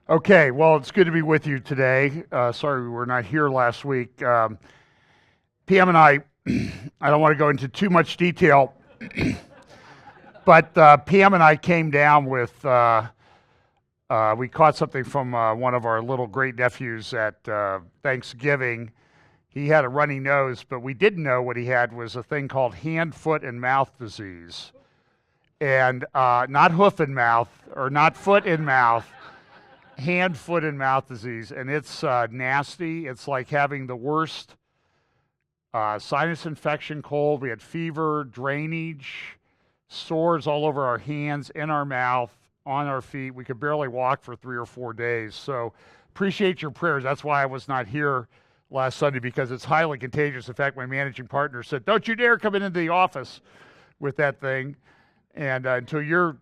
Okay, well, it's good to be with you today. Sorry we were not here last week. PM and I, I don't want to go into too much detail, but PM and I came down with, we caught something from one of our little great nephews at Thanksgiving. He had a runny nose, but we didn't know what he had was a thing called hand, foot, and mouth disease. And not hoof and mouth, or not foot and mouth. Hand, foot, and mouth disease, and it's nasty. It's like having the worst sinus infection, cold. We had fever, drainage, sores all over our hands, in our mouth, on our feet. We could barely walk for 3 or 4 days. So appreciate your prayers. That's why I was not here last Sunday, because it's highly contagious. In fact, my managing partner said, "Don't you dare come into the office with that thing, and until you're,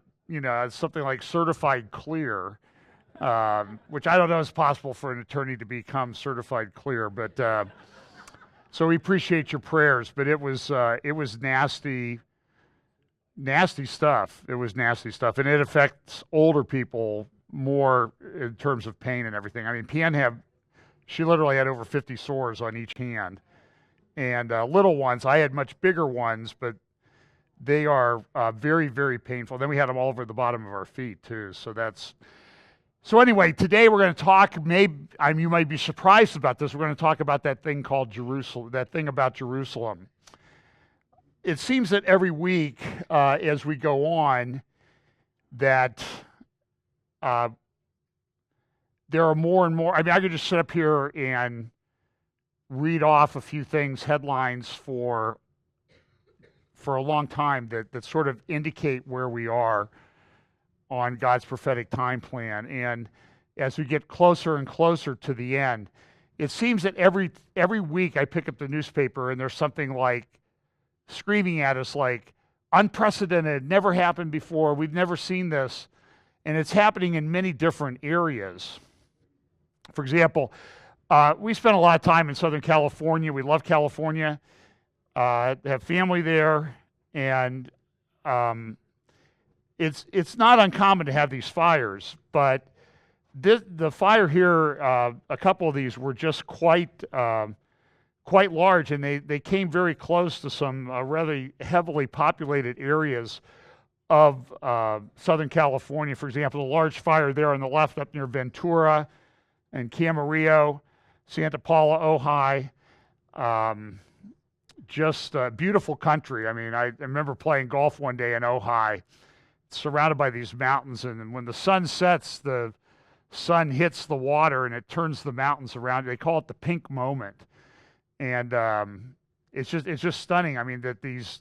something like certified clear." Which I don't know is possible for an attorney to become certified clear, but so we appreciate your prayers. But it was nasty, nasty stuff. It was nasty stuff, and it affects older people more in terms of pain and everything. I mean, she literally had over 50 sores on each hand, and little ones. I had much bigger ones, but they are very, very painful. Then we had them all over the bottom of our feet too. So anyway, today we're going to talk, you might be surprised about this, we're going to talk about that thing called Jerusalem, that thing about Jerusalem. It seems that every week as we go on, that there are more and more, I could just sit up here and read off a few things, headlines for a long time that sort of indicate where we are on God's prophetic time plan. And as we get closer and closer to the end, it seems that every week I pick up the newspaper and there's something like screaming at us like, unprecedented, never happened before, we've never seen this. And it's happening in many different areas. For example, we spent a lot of time in Southern California. We love California, have family there, and it's not uncommon to have these fires, but the fire here, a couple of these were just quite large, and they came very close to some rather heavily populated areas of Southern California. For example, the large fire there on the left up near Ventura and Camarillo, Santa Paula, Ojai. Just a beautiful country. I mean, I remember playing golf one day in Ojai, surrounded by these mountains, and when the sun sets, the sun hits the water and it turns the mountains around. They call it the pink moment, and it's just stunning. I mean, that these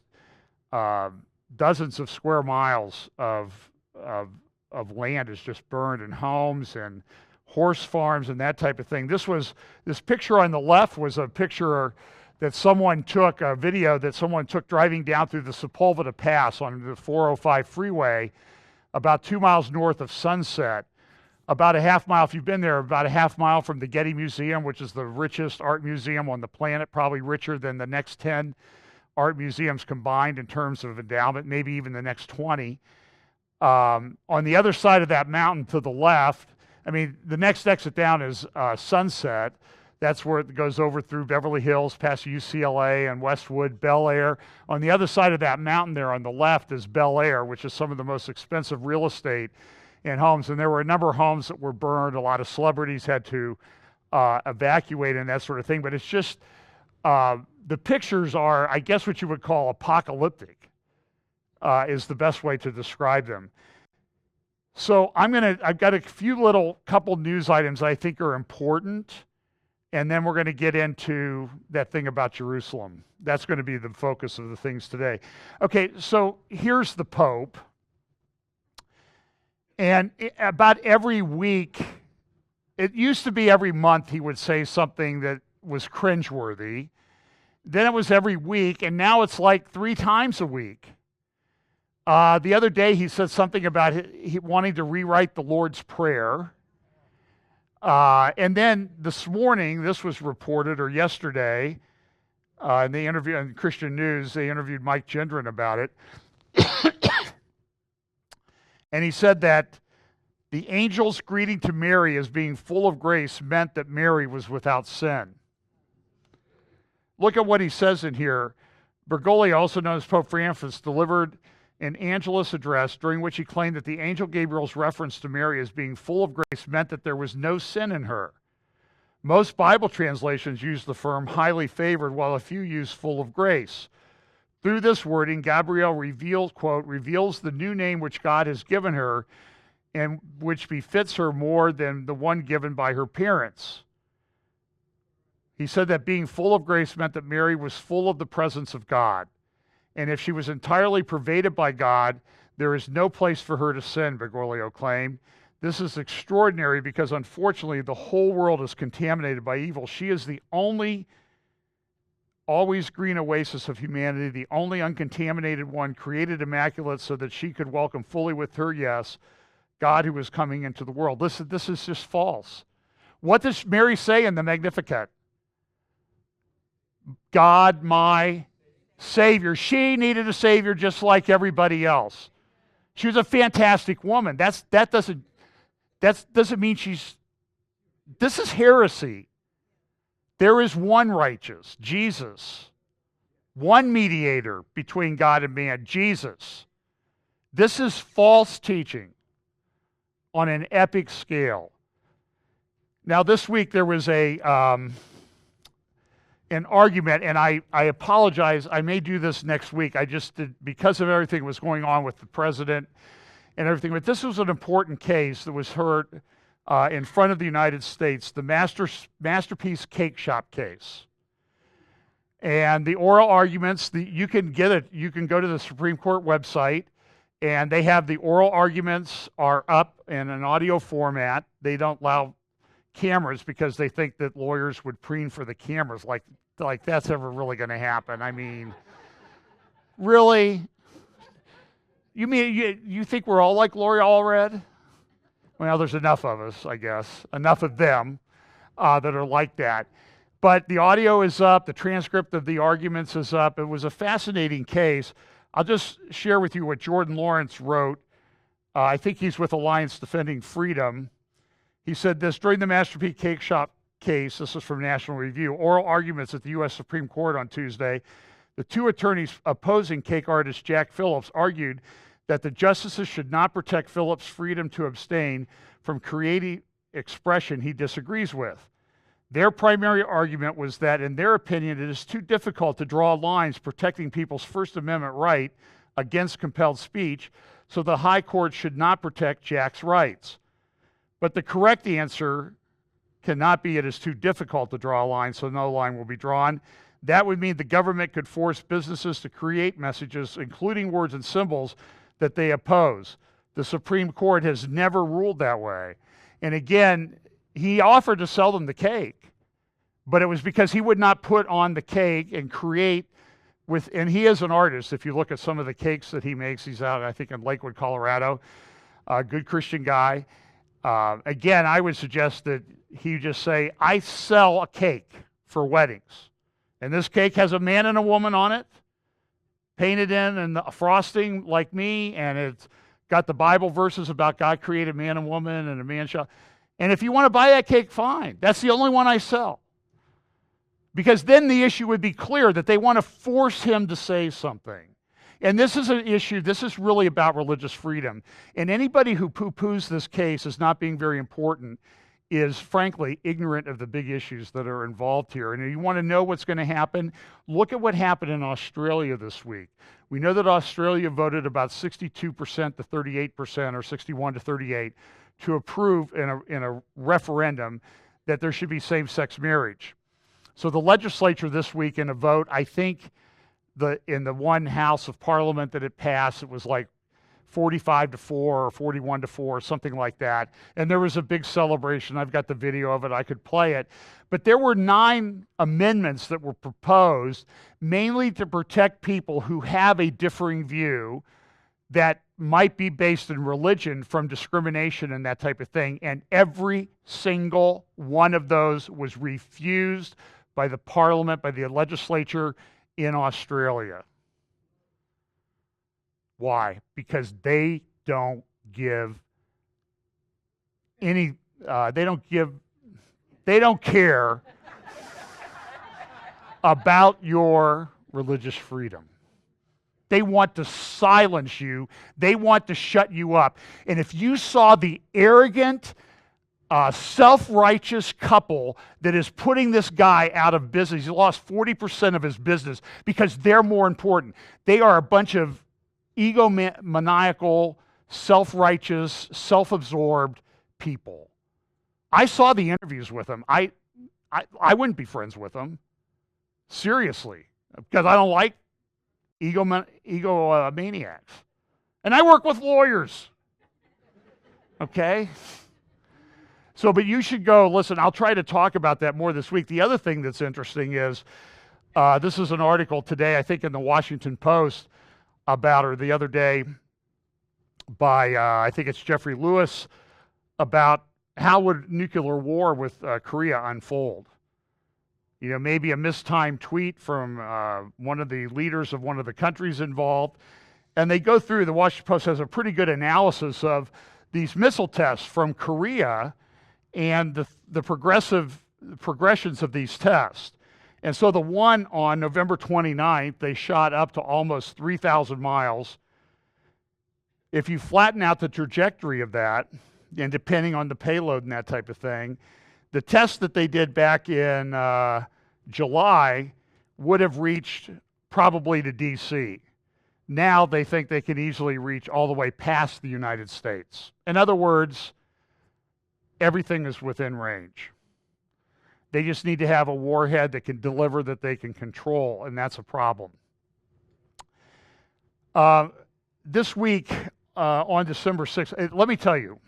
dozens of square miles of land is just burned, and homes and horse farms and that type of thing. This picture on the left was a picture that someone took, a video that someone took driving down through the Sepulveda Pass on the 405 freeway, about 2 miles north of Sunset. About a half mile, if you've been there, about a half mile from the Getty Museum, which is the richest art museum on the planet, probably richer than the next 10 art museums combined in terms of endowment, maybe even the next 20. On the other side of that mountain to the left, I mean, the next exit down is Sunset. That's where it goes over through Beverly Hills, past UCLA and Westwood, Bel Air. On the other side of that mountain there on the left is Bel Air, which is some of the most expensive real estate in homes. And there were a number of homes that were burned. A lot of celebrities had to evacuate and that sort of thing. But it's just, the pictures are, I guess, what you would call apocalyptic, is the best way to describe them. So I've got a few couple news items I think are important. And then we're going to get into that thing about Jerusalem. That's going to be the focus of the things today. Okay, so here's the Pope. And about every week, it used to be every month he would say something that was cringeworthy. Then it was every week, and now it's like 3 times a week. The other day he said something about wanting to rewrite the Lord's Prayer. And then this morning, this was reported, or yesterday, in the interview in Christian News, they interviewed Mike Gendron about it. And he said that The angel's greeting to Mary as being full of grace meant that Mary was without sin. Look at what he says in here. Bergoglio, also known as Pope Francis, delivered an Angelus address during which he claimed that the angel Gabriel's reference to Mary as being full of grace meant that there was no sin in her. Most Bible translations use the term highly favored, while a few use full of grace. Through this wording, Gabriel reveals, quote, reveals the new name which God has given her and which befits her more than the one given by her parents. He said that being full of grace meant that Mary was full of the presence of God. And if she was entirely pervaded by God, there is no place for her to sin, Bergoglio claimed. This is extraordinary because, unfortunately, the whole world is contaminated by evil. She is the only always green oasis of humanity, the only uncontaminated one, created immaculate so that she could welcome fully with her yes God who was coming into the world. Listen, this is just false. What does Mary say in the Magnificat? God, my Savior. She needed a Savior just like everybody else. She was a fantastic woman. That doesn't mean she's... This is heresy. There is one righteous, Jesus. One mediator between God and man, Jesus. This is false teaching on an epic scale. Now, this week there was an argument, and I apologize. I may do this next week. I just did, because of everything that was going on with the president and everything. But this was an important case that was heard in front of the United States, the Masterpiece Cake Shop case. And the oral arguments, you can get it. You can go to the Supreme Court website, and they have the oral arguments are up in an audio format. They don't allow cameras because they think that lawyers would preen for the cameras. Like that's ever really going to happen. I mean, really? You mean you think we're all like Lori Allred? Well, there's enough of us, I guess, enough of them that are like that. But the audio is up. The transcript of the arguments is up. It was a fascinating case. I'll just share with you what Jordan Lawrence wrote. I think he's with Alliance Defending Freedom. He said this: during the Masterpiece Cake Shop case, this is from National Review, oral arguments at the U.S. Supreme Court on Tuesday, the two attorneys opposing cake artist Jack Phillips argued that the justices should not protect Phillips' freedom to abstain from creative expression he disagrees with. Their primary argument was that, in their opinion, it is too difficult to draw lines protecting people's First Amendment right against compelled speech, so the High Court should not protect Jack's rights. But the correct answer cannot be it is too difficult to draw a line, so no line will be drawn. That would mean the government could force businesses to create messages, including words and symbols, that they oppose. The Supreme Court has never ruled that way. And again, he offered to sell them the cake, but it was because he would not put on the cake and create and he is an artist. If you look at some of the cakes that he makes, he's out, I think, in Lakewood, Colorado. A good Christian guy. Again, I would suggest that he just say, I sell a cake for weddings. And this cake has a man and a woman on it, painted in and the frosting like me, and it's got the Bible verses about God created man and woman, and a man shall... And if you want to buy that cake, fine. That's the only one I sell. Because then the issue would be clear that they want to force him to say something. And this is an issue, this is really about religious freedom. And anybody who poo-poos this case as not being very important is, frankly, ignorant of the big issues that are involved here. And if you want to know what's going to happen, look at what happened in Australia this week. We know that Australia voted about 62% to 38%, or 61 to 38, to approve in a referendum that there should be same-sex marriage. So the legislature this week, in a vote, I think in the one house of parliament that it passed, it was like 45 to 4 or 41 to 4 or something like that. And there was a big celebration. I've got the video of it. I could play it. But there were 9 amendments that were proposed, mainly to protect people who have a differing view that might be based in religion from discrimination and that type of thing. And every single one of those was refused by the parliament, by the legislature in Australia. Why? Because they don't give any, they don't care about your religious freedom. They want to silence you. They want to shut you up. And if you saw the arrogant, self-righteous couple that is putting this guy out of business, he lost 40% of his business because they're more important. They are a bunch of egomaniacal, self-righteous, self-absorbed people. I saw the interviews with them. I wouldn't be friends with them. Seriously. Because I don't like egomaniacs. And I work with lawyers. Okay? So, but you should go, listen, I'll try to talk about that more this week. The other thing that's interesting is, this is an article today, I think in the Washington Post, about, or the other day, by, I think it's Jeffrey Lewis, about how would nuclear war with Korea unfold. You know, maybe a mistimed tweet from one of the leaders of one of the countries involved. And they go through, the Washington Post has a pretty good analysis of these missile tests from Korea and the progressions of these tests. And so the one on November 29th, they shot up to almost 3,000 miles. If you flatten out the trajectory of that, and depending on the payload and that type of thing, the test that they did back in July would have reached probably to D.C. Now they think they can easily reach all the way past the United States. In other words, everything is within range. They just need to have a warhead that can deliver, that they can control, and that's a problem. This week, on December 6th, let me tell you,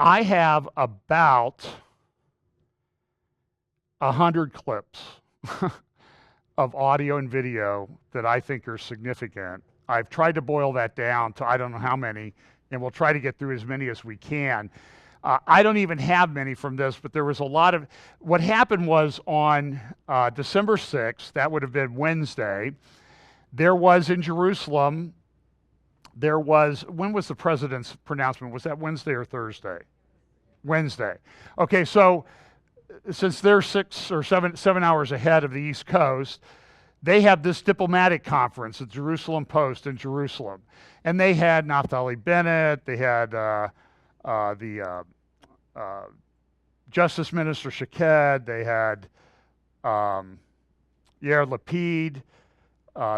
I have about 100 clips of audio and video that I think are significant. I've tried to boil that down to I don't know how many, and we'll try to get through as many as we can. I don't even have many from this, but there was a lot of, what happened was on December 6th, that would have been Wednesday, there was in Jerusalem, when was the president's pronouncement? Was that Wednesday or Thursday? Wednesday. Okay, so since they're 6 or 7 hours ahead of the East Coast, they have this diplomatic conference at Jerusalem Post in Jerusalem. And they had Naftali Bennett, they had the Justice Minister Shaked, they had Yair Lapid,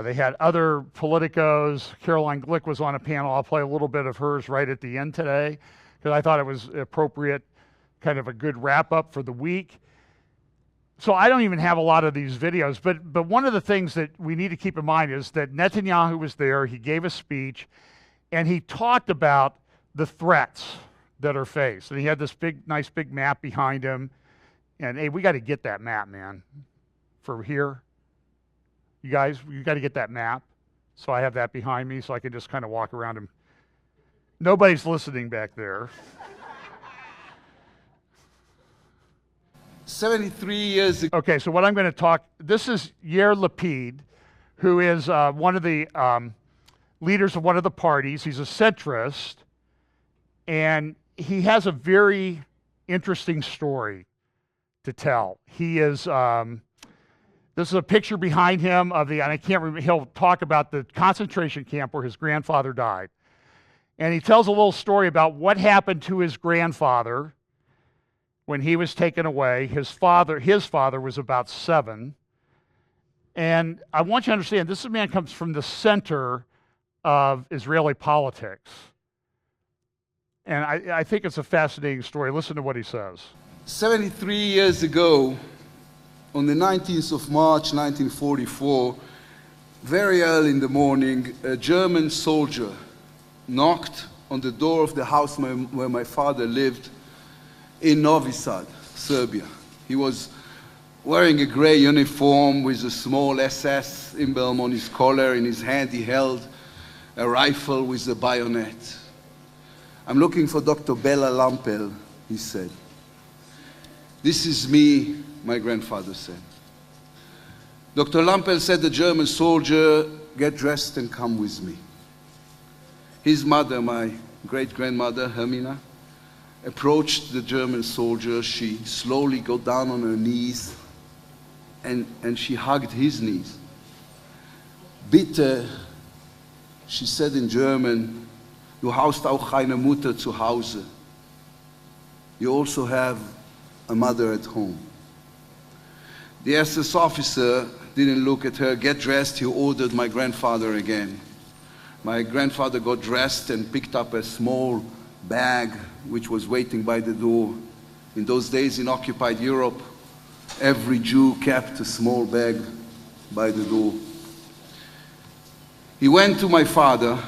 they had other politicos. Caroline Glick was on a panel. I'll play a little bit of hers right at the end today because I thought it was appropriate, kind of a good wrap-up for the week. So I don't even have a lot of these videos, but one of the things that we need to keep in mind is that Netanyahu was there, he gave a speech, and he talked about the threats that are faced. And he had this nice big map behind him. And hey, we got to get that map, man, for here. You guys, you got to get that map. So I have that behind me so I can just kind of walk around and nobody's listening back there. 73 years ago. Okay, so what I'm going to talk, this is Yair Lapid, who is one of the leaders of one of the parties. He's a centrist, and he has a very interesting story to tell. He is, this is a picture behind him of the, and I can't remember, he'll talk about the concentration camp where his grandfather died. And he tells a little story about what happened to his grandfather when he was taken away. His father was about 7. And I want you to understand, this man comes from the center of Israeli politics. And I think it's a fascinating story. Listen to what he says. 73 years ago, on the 19th of March, 1944, very early in the morning, a German soldier knocked on the door of the house where my father lived in Novi Sad, Serbia. He was wearing a gray uniform with a small SS emblem on his collar. In his hand he held a rifle with a bayonet. "I'm looking for Dr. Bela Lampel," he said. "This is me," my grandfather said. Dr. Lampel said, "The German soldier, get dressed and come with me." His mother, my great-grandmother, Hermina, approached the German soldier, she slowly got down on her knees and she hugged his knees. Bitte, she said in German, du hast auch keine Mutter zu Hause. You also have a mother at home. The SS officer didn't look at her. Get dressed, he ordered my grandfather again. My grandfather got dressed and picked up a small bag which was waiting by the door. In those days in occupied Europe, every Jew kept a small bag by the door. He went to my father,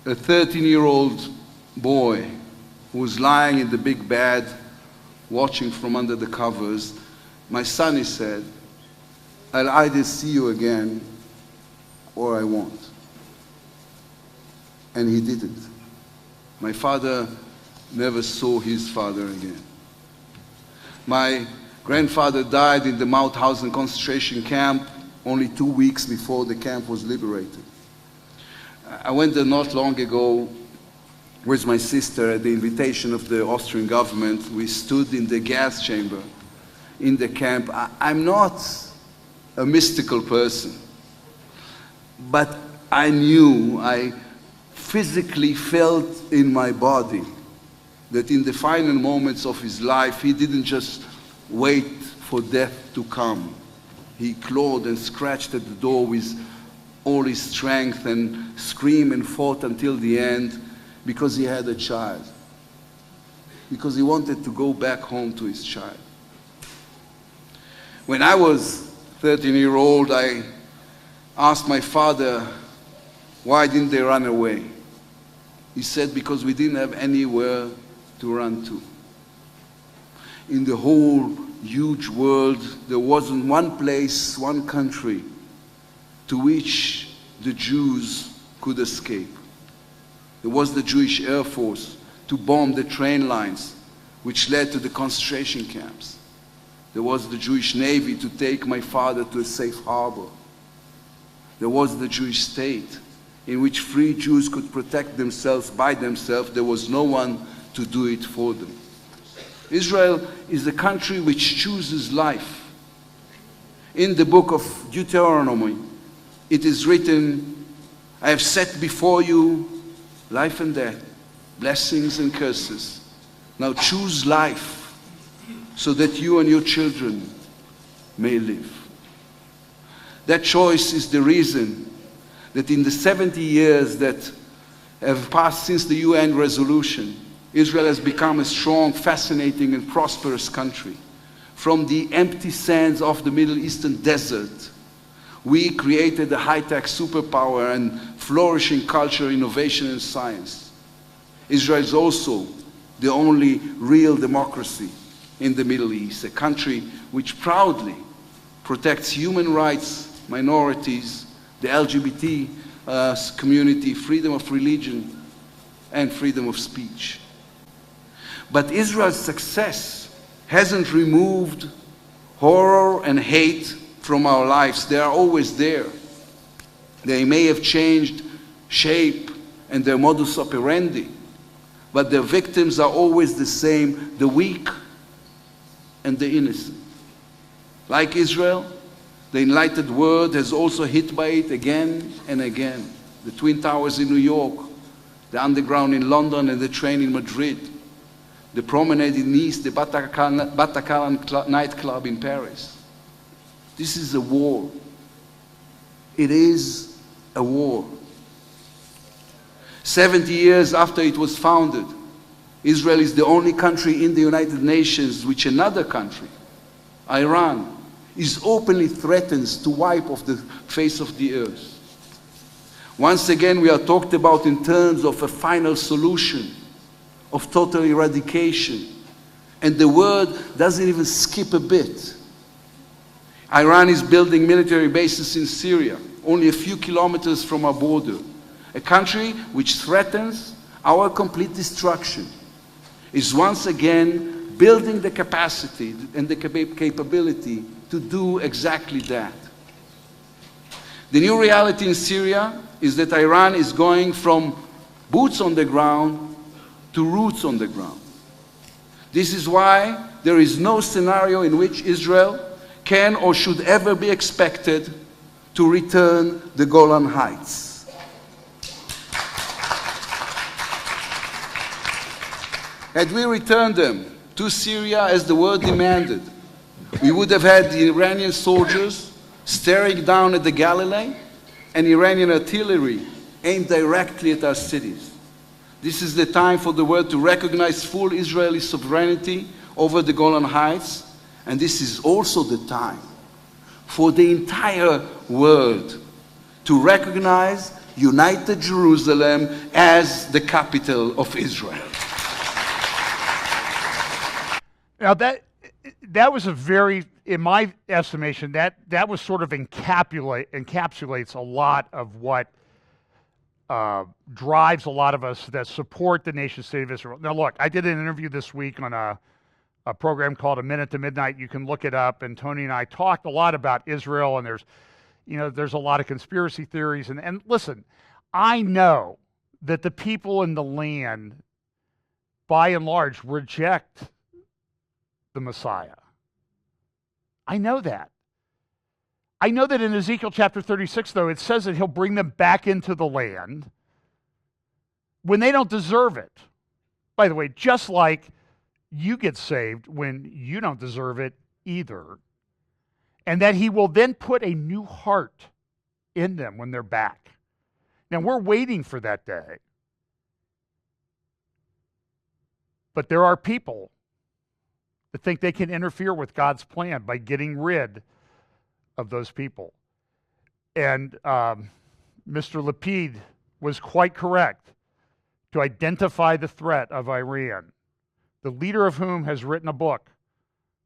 a 13-year-old boy who was lying in the big bed, watching from under the covers. My son, he said, I'll either see you again or I won't. And he didn't. My father never saw his father again. My grandfather died in the Mauthausen concentration camp only 2 weeks before the camp was liberated. I went there not long ago with my sister at the invitation of the Austrian government. We stood in the gas chamber in the camp. I'm not a mystical person, but I knew, I physically felt in my body that in the final moments of his life, he didn't just wait for death to come. He clawed and scratched at the door with all his strength and screamed and fought until the end because he had a child, because he wanted to go back home to his child. When I was 13-year-old, I asked my father, why didn't they run away? He said, because we didn't have anywhere to run to. In the whole huge world, there wasn't one place, one country to which the Jews could escape. There was the Jewish Air Force to bomb the train lines which led to the concentration camps. There was the Jewish Navy to take my father to a safe harbor. There was the Jewish state in which free Jews could protect themselves by themselves. There was no one to do it for them. Israel is a country which chooses life. In the book of Deuteronomy, it is written, I have set before you life and death, blessings and curses. Now choose life so that you and your children may live. That choice is the reason that in the 70 years that have passed since the UN resolution, Israel has become a strong, fascinating, and prosperous country. From the empty sands of the Middle Eastern desert, we created a high-tech superpower and flourishing culture, innovation, and science. Israel is also the only real democracy in the Middle East, a country which proudly protects human rights, minorities, the LGBT community, freedom of religion, and freedom of speech. But Israel's success hasn't removed horror and hate from our lives. They are always there. They may have changed shape and their modus operandi, but their victims are always the same, the weak and the innocent. Like Israel, the enlightened world has also hit by it again and again. The Twin Towers in New York, the underground in London, and the train in Madrid, the promenade in Nice, the Bataclan nightclub in Paris. This is a war. It is a war. 70 years after it was founded, Israel is the only country in the United Nations which another country, Iran, is openly threatens to wipe off the face of the earth. Once again, we are talked about in terms of a final solution, of total eradication. And the word doesn't even skip a bit. Iran is building military bases in Syria, only a few kilometers from our border. A country which threatens our complete destruction is once again building the capacity and the capability to do exactly that. The new reality in Syria is that Iran is going from boots on the ground to roots on the ground. This is why there is no scenario in which Israel can or should ever be expected to return the Golan Heights. Had we returned them to Syria as the word demanded, we would have had the Iranian soldiers staring down at the Galilee and Iranian artillery aimed directly at our cities. This is the time for the world to recognize full Israeli sovereignty over the Golan Heights, and this is also the time for the entire world to recognize United Jerusalem as the capital of Israel. Now that was a very, in my estimation, that was sort of encapsulates a lot of what drives a lot of us that support the nation state of Israel. Now look, I did an interview this week on a program called A Minute to Midnight. You can look it up, and Tony and I talked a lot about Israel, and there's a lot of conspiracy theories, and listen, I know that the people in the land by and large reject the Messiah. I know that. I know that in Ezekiel chapter 36, though, it says that he'll bring them back into the land when they don't deserve it. By the way, just like you get saved when you don't deserve it either. And that he will then put a new heart in them when they're back. Now, we're waiting for that day. But there are people that think they can interfere with God's plan by getting rid of those people. And Mr. Lapid was quite correct to identify the threat of Iran, the leader of whom has written a book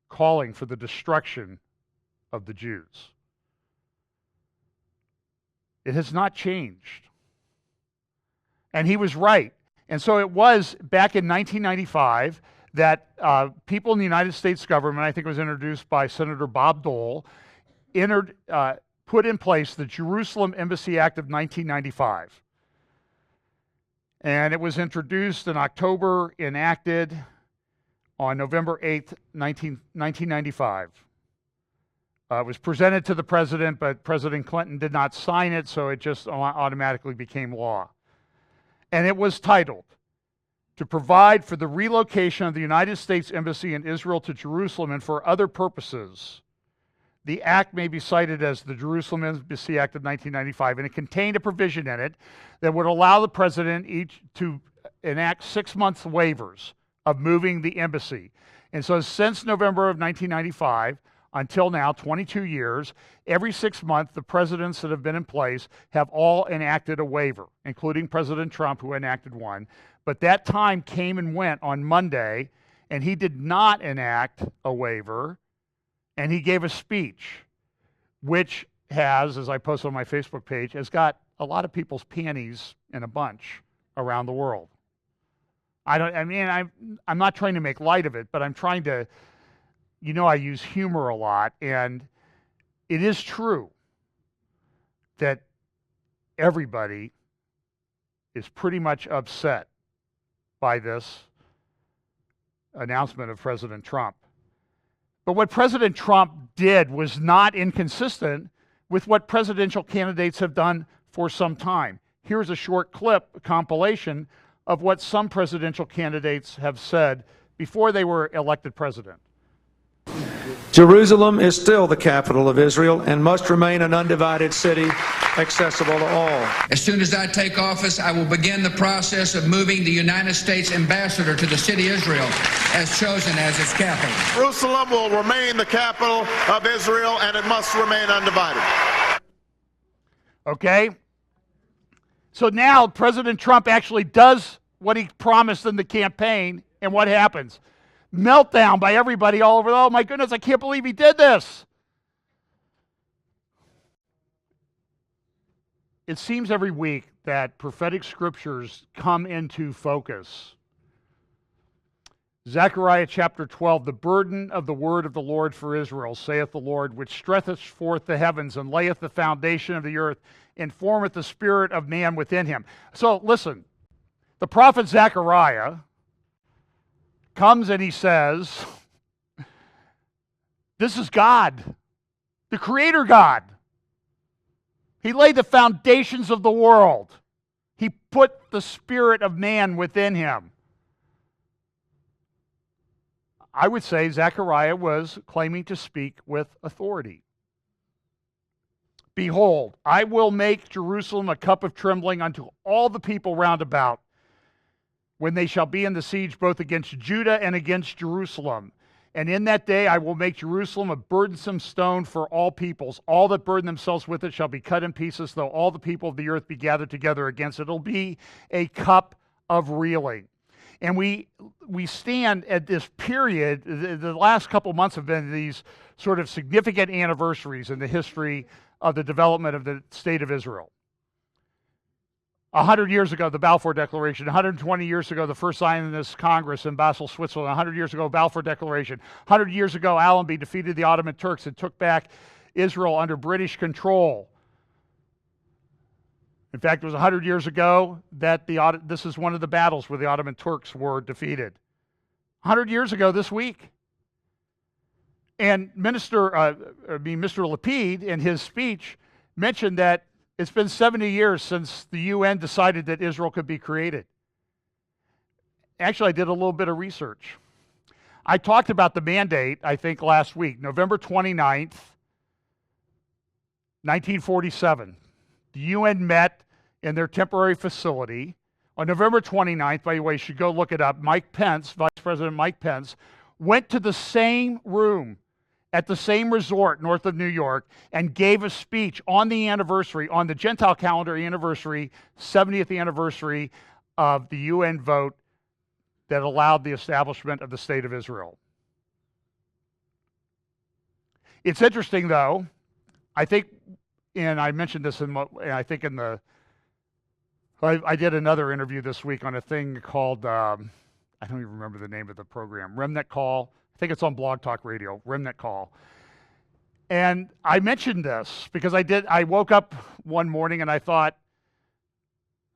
calling for the destruction of the Jews. It has not changed. And he was right. And so it was back in 1995 that people in the United States government, I think it was introduced by Senator Bob Dole, put in place the Jerusalem Embassy Act of 1995. And it was introduced in October, enacted on November 8th, 1995. It was presented to the president, but President Clinton did not sign it, so it just automatically became law. And it was titled, "To provide for the relocation of the United States Embassy in Israel to Jerusalem and for other purposes. The act may be cited as the Jerusalem Embassy Act of 1995, and it contained a provision in it that would allow the president to enact 6 month waivers of moving the embassy. And so since November of 1995 until now, 22 years, every 6 months, the presidents that have been in place have all enacted a waiver, including President Trump, who enacted one. But that time came and went on Monday, and he did not enact a waiver, and he gave a speech, which has, as I posted on my Facebook page, has got a lot of people's panties in a bunch around the world. I'm not trying to make light of it, but I'm trying to, I use humor a lot, and it is true that everybody is pretty much upset by this announcement of President Trump. But what President Trump did was not inconsistent with what presidential candidates have done for some time. Here's a short clip, a compilation of what some presidential candidates have said before they were elected president. Jerusalem is still the capital of Israel and must remain an undivided city accessible to all. As soon as I take office, I will begin the process of moving the United States ambassador to the city of Israel as chosen as its capital. Jerusalem will remain the capital of Israel, and it must remain undivided. Okay? So now President Trump actually does what he promised in the campaign, and what happens? Meltdown by everybody all over. Oh my goodness, I can't believe he did this. It seems every week that prophetic scriptures come into focus. Zechariah chapter 12, the burden of the word of the Lord for Israel, saith the Lord, which stretcheth forth the heavens and layeth the foundation of the earth, and formeth the spirit of man within him. So listen, the prophet Zechariah comes and he says, this is God, the Creator God. He laid the foundations of the world. He put the spirit of man within him. I would say Zechariah was claiming to speak with authority. Behold, I will make Jerusalem a cup of trembling unto all the people round about, when they shall be in the siege both against Judah and against Jerusalem. And in that day I will make Jerusalem a burdensome stone for all peoples. All that burden themselves with it shall be cut in pieces, though all the people of the earth be gathered together against it. It'll be a cup of reeling. And we stand at this period, the last couple months have been these sort of significant anniversaries in the history of the development of the state of Israel. 100 years ago, the Balfour Declaration. 120 years ago, the First Zionist Congress in Basel, Switzerland. 100 years ago, Balfour Declaration. 100 years ago, Allenby defeated the Ottoman Turks and took back Israel under British control. In fact, it was 100 years ago that this is one of the battles where the Ottoman Turks were defeated. 100 years ago this week. And Mr. Lapid, in his speech, mentioned that it's been 70 years since the UN decided that Israel could be created. Actually, I did a little bit of research. I talked about the mandate, I think, last week, November 29th, 1947. The UN met in their temporary facility. On November 29th, by the way, you should go look it up, Mike Pence, Vice President Mike Pence, went to the same room at the same resort north of New York and gave a speech on the anniversary, on the Gentile calendar anniversary, 70th anniversary of the UN vote that allowed the establishment of the State of Israel. It's interesting, though, I think, and I mentioned this I did another interview this week on a thing called, I don't even remember the name of the program, Remnant Call. I think it's on Blog Talk Radio, Remnant Call. And I mentioned this because I woke up one morning and I thought,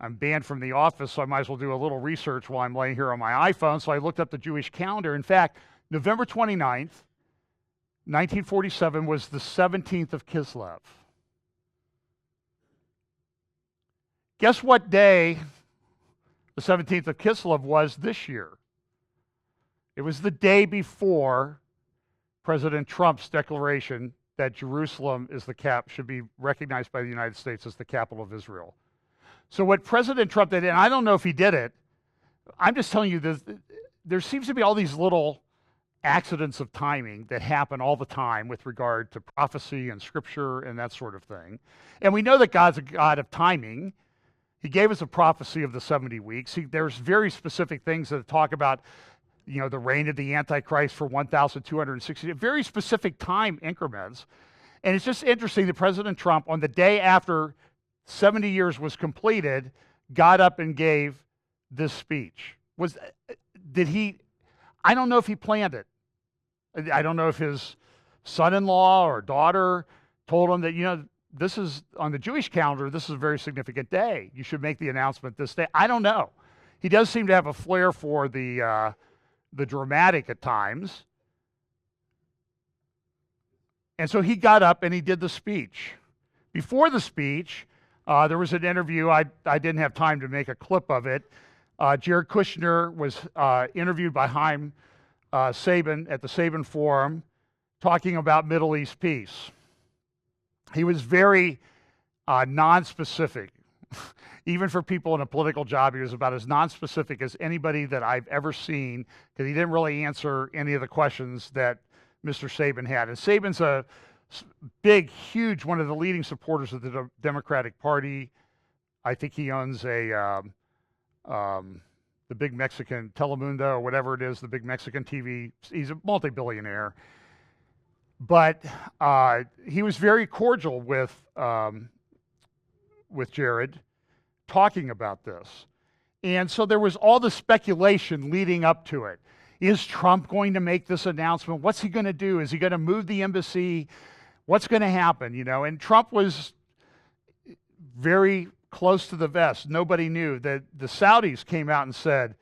I'm banned from the office, so I might as well do a little research while I'm laying here on my iPhone. So I looked up the Jewish calendar. In fact, November 29th, 1947 was the 17th of Kislev. Guess what day the 17th of Kislev was this year? It was the day before President Trump's declaration that Jerusalem is should be recognized by the United States as the capital of Israel. So what President Trump did, and I don't know if he did it, I'm just telling you this, there seems to be all these little accidents of timing that happen all the time with regard to prophecy and scripture and that sort of thing. And we know that God's a God of timing. He gave us a prophecy of the 70 weeks. There's very specific things that talk about, the reign of the Antichrist for 1,260, very specific time increments. And it's just interesting that President Trump, on the day after 70 years was completed, got up and gave this speech. I don't know if he planned it. I don't know if his son-in-law or daughter told him that, this is, on the Jewish calendar, this is a very significant day. You should make the announcement this day. I don't know. He does seem to have a flair for the dramatic at times. And so he got up and he did the speech. Before the speech, there was an interview. I didn't have time to make a clip of it. Jared Kushner was interviewed by Haim Saban at the Saban Forum talking about Middle East peace. He was very non-specific. Even for people in a political job, he was about as non-specific as anybody that I've ever seen, because he didn't really answer any of the questions that Mr. Saban had. And Saban's a big, huge, one of the leading supporters of the Democratic Party. I think he owns the big Mexican Telemundo or whatever it is, the big Mexican TV. He's a multi-billionaire. But he was very cordial with Jared, talking about this. And so there was all the speculation leading up to it. Is Trump going to make this announcement? What's he going to do? Is he going to move the embassy? What's going to happen? And Trump was very close to the vest. Nobody knew. The Saudis came out and said,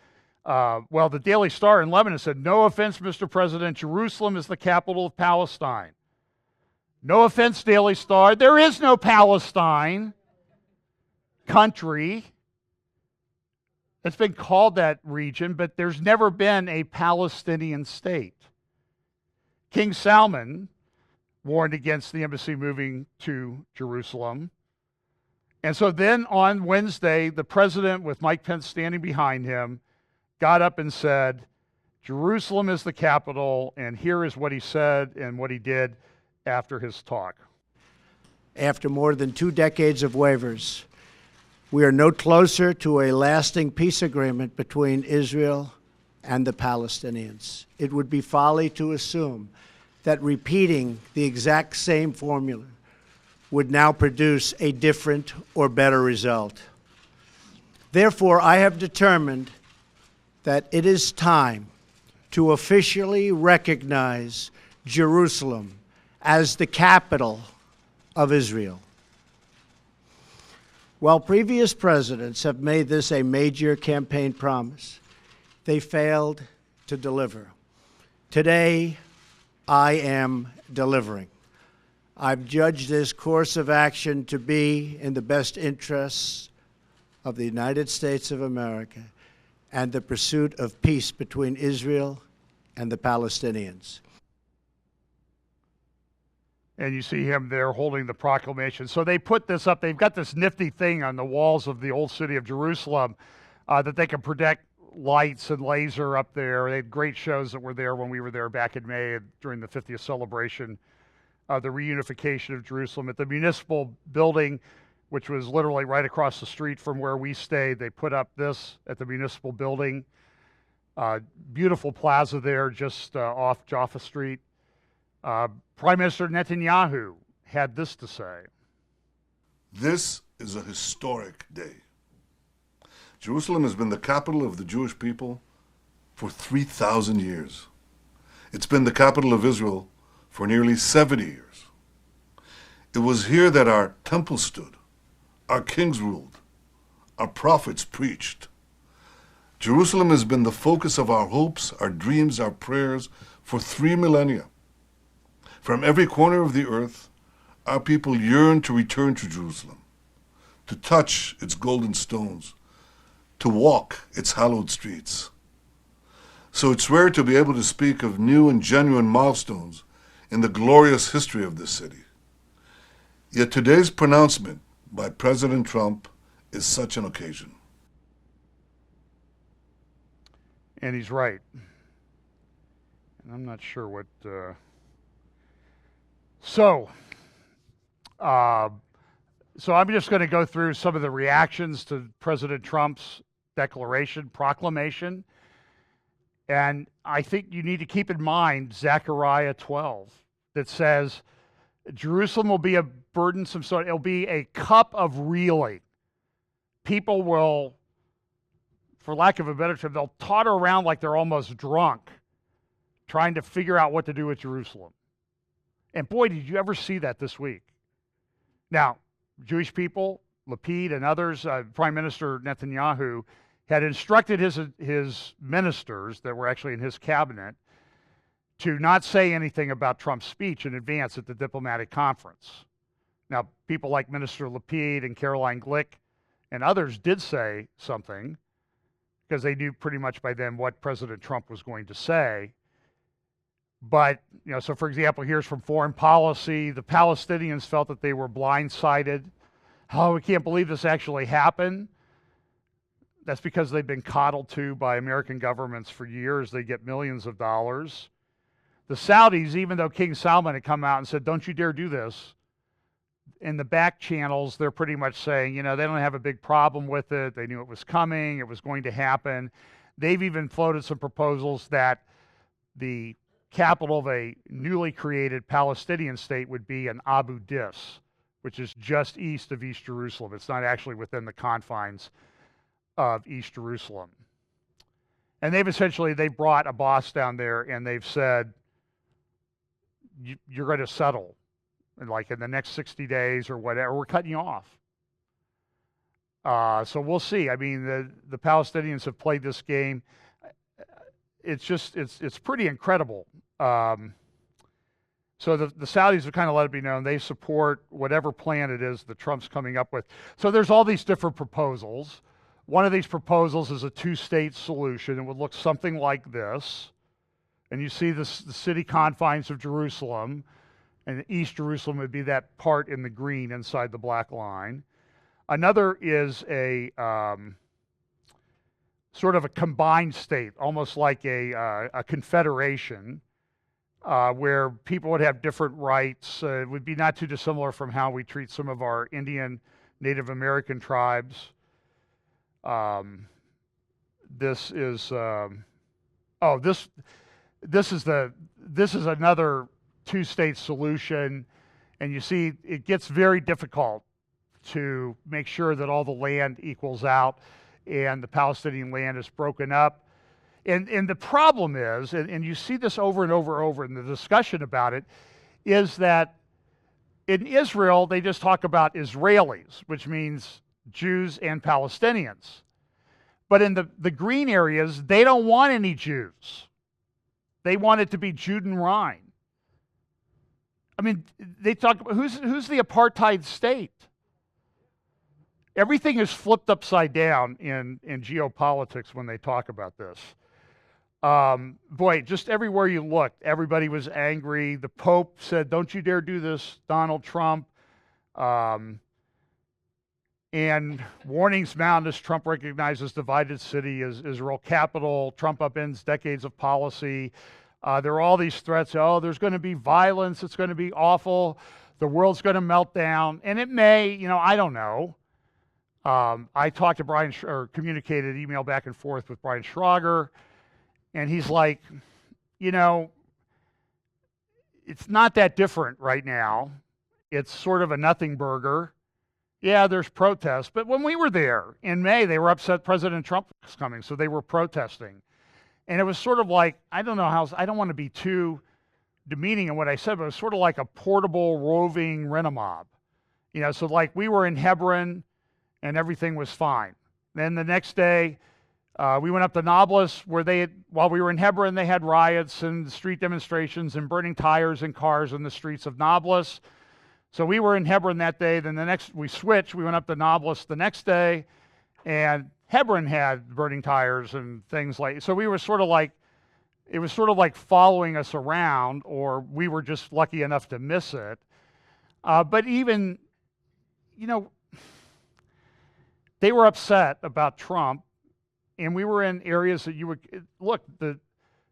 Well, the Daily Star in Lebanon said, no offense, Mr. President, Jerusalem is the capital of Palestine. No offense, Daily Star, there is no Palestine country. It's been called that region, but there's never been a Palestinian state. King Salman warned against the embassy moving to Jerusalem. And so then on Wednesday, the president, with Mike Pence standing behind him, got up and said, Jerusalem is the capital, and here is what he said and what he did after his talk. After more than 2 decades of waivers, we are no closer to a lasting peace agreement between Israel and the Palestinians. It would be folly to assume that repeating the exact same formula would now produce a different or better result. Therefore, I have determined that it is time to officially recognize Jerusalem as the capital of Israel. While previous presidents have made this a major campaign promise, they failed to deliver. Today, I am delivering. I've judged this course of action to be in the best interests of the United States of America and the pursuit of peace between Israel and the Palestinians. And you see him there holding the proclamation. So they put this up. They've got this nifty thing on the walls of the old city of Jerusalem that they can project lights and laser up there. They had great shows that were there when we were there back in May during the 50th celebration of the reunification of Jerusalem. At the municipal building, which was literally right across the street from where we stayed, they put up this at the municipal building. Beautiful plaza there just off Jaffa Street. Prime Minister Netanyahu had this to say. This is a historic day. Jerusalem has been the capital of the Jewish people for 3,000 years. It's been the capital of Israel for nearly 70 years. It was here that our temple stood, our kings ruled, our prophets preached. Jerusalem has been the focus of our hopes, our dreams, our prayers for 3 millennia. From every corner of the earth, our people yearn to return to Jerusalem, to touch its golden stones, to walk its hallowed streets. So it's rare to be able to speak of new and genuine milestones in the glorious history of this city. Yet today's pronouncement by President Trump is such an occasion. And he's right. And I'm not sure what... So I'm just going to go through some of the reactions to President Trump's proclamation. And I think you need to keep in mind Zechariah 12 that says, Jerusalem will be a burdensome sort. It'll be a cup of reeling. People will, for lack of a better term, they'll totter around like they're almost drunk, trying to figure out what to do with Jerusalem. And boy, did you ever see that this week. Now, Jewish people, Lapid and others, Prime Minister Netanyahu had instructed his ministers that were actually in his cabinet to not say anything about Trump's speech in advance at the diplomatic conference. Now, people like Minister Lapid and Caroline Glick and others did say something because they knew pretty much by then what President Trump was going to say. But, so for example, here's from Foreign Policy. The Palestinians felt that they were blindsided. Oh, we can't believe this actually happened. That's because they've been coddled to by American governments for years. They get millions of dollars. The Saudis, even though King Salman had come out and said, don't you dare do this, in the back channels, they're pretty much saying, they don't have a big problem with it. They knew it was coming. It was going to happen. They've even floated some proposals that the capital of a newly created Palestinian state would be in Abu Dis, which is just east of East Jerusalem. It's not actually within the confines of East Jerusalem. And they brought a boss down there and they've said, you're going to settle in the next 60 days or whatever. We're cutting you off. So we'll see. I mean, the Palestinians have played this game. it's pretty incredible. So the Saudis have kind of let it be known they support whatever plan it is that Trump's coming up with. So there's all these different proposals. One of these proposals is a two-state solution. It would look something like this. And you see the city confines of Jerusalem, and East Jerusalem would be that part in the green inside the black line. Another is a sort of a combined state, almost like a confederation, where people would have different rights. It would be not too dissimilar from how we treat some of our Indian Native American tribes. This is another two-state solution, and you see it gets very difficult to make sure that all the land equals out and the Palestinian land is broken up. And the problem is, and you see this over and over in the discussion about it, is that in Israel, they just talk about Israelis, which means Jews and Palestinians. But in the green areas, they don't want any Jews. They want it to be Judenrein. I mean, they talk about who's the apartheid state? Everything is flipped upside down in geopolitics when they talk about this. Boy, just everywhere you looked, everybody was angry. The Pope said, "Don't you dare do this, Donald Trump." And warnings mount as Trump recognizes divided city as Israel capital. Trump upends decades of policy. There are all these threats. Oh, there's going to be violence. It's going to be awful. The world's going to melt down. And it may, I don't know. I talked to Brian, or communicated email back and forth with Brian Schrager, and he's like, it's not that different right now. It's sort of a nothing burger. Yeah, there's protests, but when we were there in May, they were upset President Trump was coming, so they were protesting. And it was sort of like, I don't want to be too demeaning in what I said, but it was sort of like a portable roving rent-a-mob. So like we were in Hebron, and everything was fine. Then the next day, we went up to Nablus, where while we were in Hebron, they had riots and street demonstrations and burning tires and cars in the streets of Nablus. So we were in Hebron that day. Then we switched. We went up to Nablus the next day, and Hebron had burning tires and things like. So we were sort of like, it was sort of like following us around, or we were just lucky enough to miss it. But even, they were upset about Trump, and we were in areas that you would look. The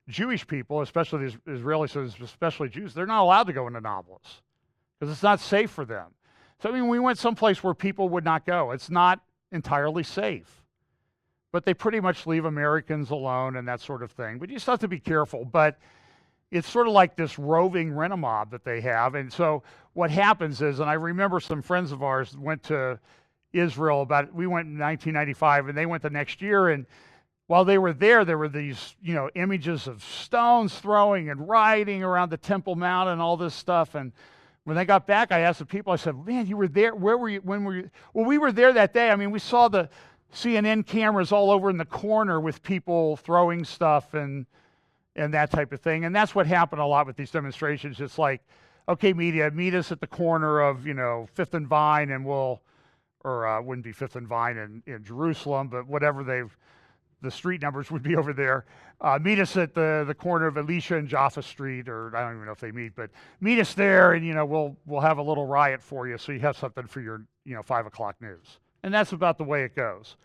Jewish people, especially the Israelis, especially Jews, they're not allowed to go into Nablus because it's not safe for them. So we went someplace where people would not go. It's not entirely safe, but they pretty much leave Americans alone and that sort of thing. But you still have to be careful. But it's sort of like this roving rent-a-mob that they have. And so what happens is, and I remember some friends of ours went to Israel we went in 1995, and they went the next year, and while they were there were these, images of stones throwing and rioting around the Temple Mount and all this stuff. And when they got back, I asked the people, I said, "Man, you were there. Where were you? When were you?" Well, we were there that day. I mean, we saw the CNN cameras all over in the corner with people throwing stuff and that type of thing. And that's what happened a lot with these demonstrations. It's like, okay, media, meet us at the corner of, 5th and Vine, and wouldn't be 5th and Vine in Jerusalem, but whatever the street numbers would be over there. Meet us at the corner of Elisha and Jaffa Street, or I don't even know if they meet, but meet us there, and we'll have a little riot for you, so you have something for your 5 o'clock news. And that's about the way it goes.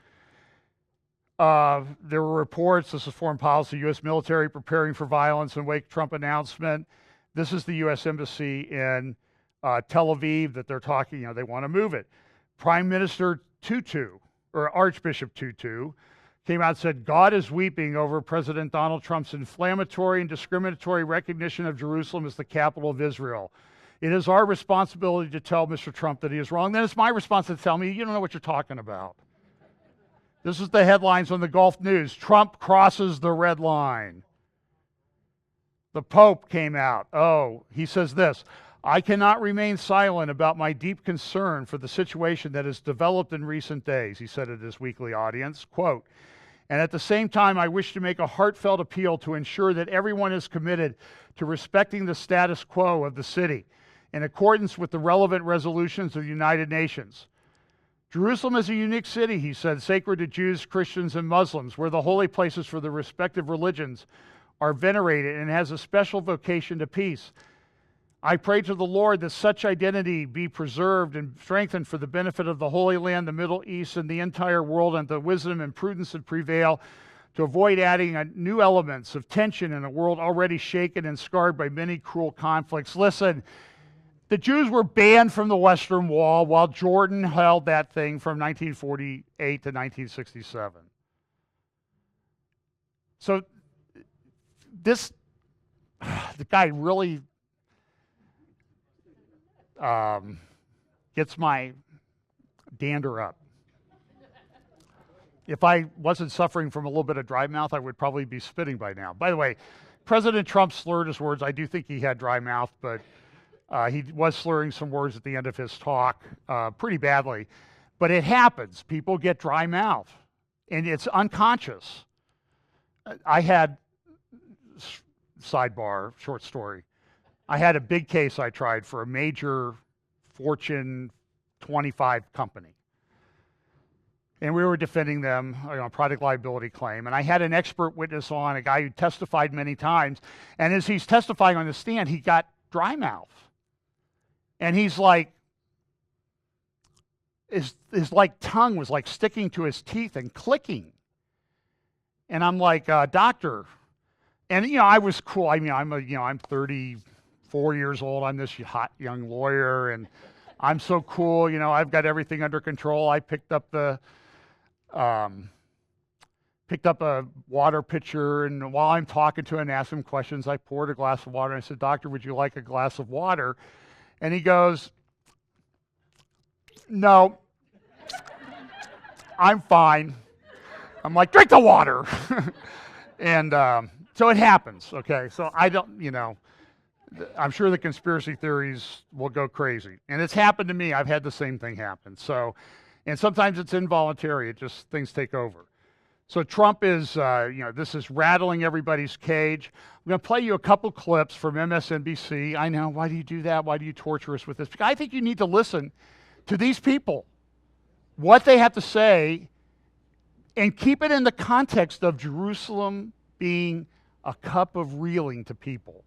There were reports, this is foreign policy, U.S. military preparing for violence in wake Trump announcement. This is the U.S. Embassy in Tel Aviv that they're talking, they want to move it. Prime Minister Tutu, or Archbishop Tutu, came out and said, "God is weeping over President Donald Trump's inflammatory and discriminatory recognition of Jerusalem as the capital of Israel. It is our responsibility to tell Mr. Trump that he is wrong." Then it's my responsibility to tell me, you don't know what you're talking about. This is the headlines on the Gulf News. Trump crosses the red line. The Pope came out. He says this: "I cannot remain silent about my deep concern for the situation that has developed in recent days," he said at his weekly audience. Quote, And at the same time, I wish to make a heartfelt appeal to ensure that everyone is committed to respecting the status quo of the city in accordance with the relevant resolutions of the United Nations. Jerusalem is a unique city, he said, sacred to Jews, Christians, and Muslims, where the holy places for the respective religions are venerated and has a special vocation to peace. I pray to the Lord that such identity be preserved and strengthened for the benefit of the Holy Land, the Middle East, and the entire world, and the wisdom and prudence that prevail to avoid adding new elements of tension in a world already shaken and scarred by many cruel conflicts. Listen, the Jews were banned from the Western Wall while Jordan held that thing from 1948 to 1967. So the guy really gets my dander up. If I wasn't suffering from a little bit of dry mouth, I would probably be spitting by now. By the way, President Trump slurred his words. I do think he had dry mouth, but he was slurring some words at the end of his talk pretty badly. But it happens. People get dry mouth, and it's unconscious. I had, sidebar, short story, I had a big case I tried for a major Fortune 25 company. And we were defending them on a product liability claim. And I had an expert witness on, a guy who testified many times. And as he's testifying on the stand, he got dry mouth. And he's like, his tongue was like sticking to his teeth and clicking. And I'm like, doctor. And, I was cool. I mean, I'm 34 years old. I'm this hot young lawyer, and I'm so cool. I've got everything under control. I picked up a water pitcher, and while I'm talking to him and asking him questions, I poured a glass of water. And I said, doctor, would you like a glass of water? And he goes, no, I'm fine. I'm like, drink the water. And so it happens, okay? So I don't, I'm sure the conspiracy theories will go crazy. And it's happened to me. I've had the same thing happen. So, and sometimes it's involuntary. It just, things take over. So Trump is, this is rattling everybody's cage. I'm going to play you a couple clips from MSNBC. I know, why do you do that? Why do you torture us with this? Because I think you need to listen to these people, what they have to say, and keep it in the context of Jerusalem being a cup of reeling to people.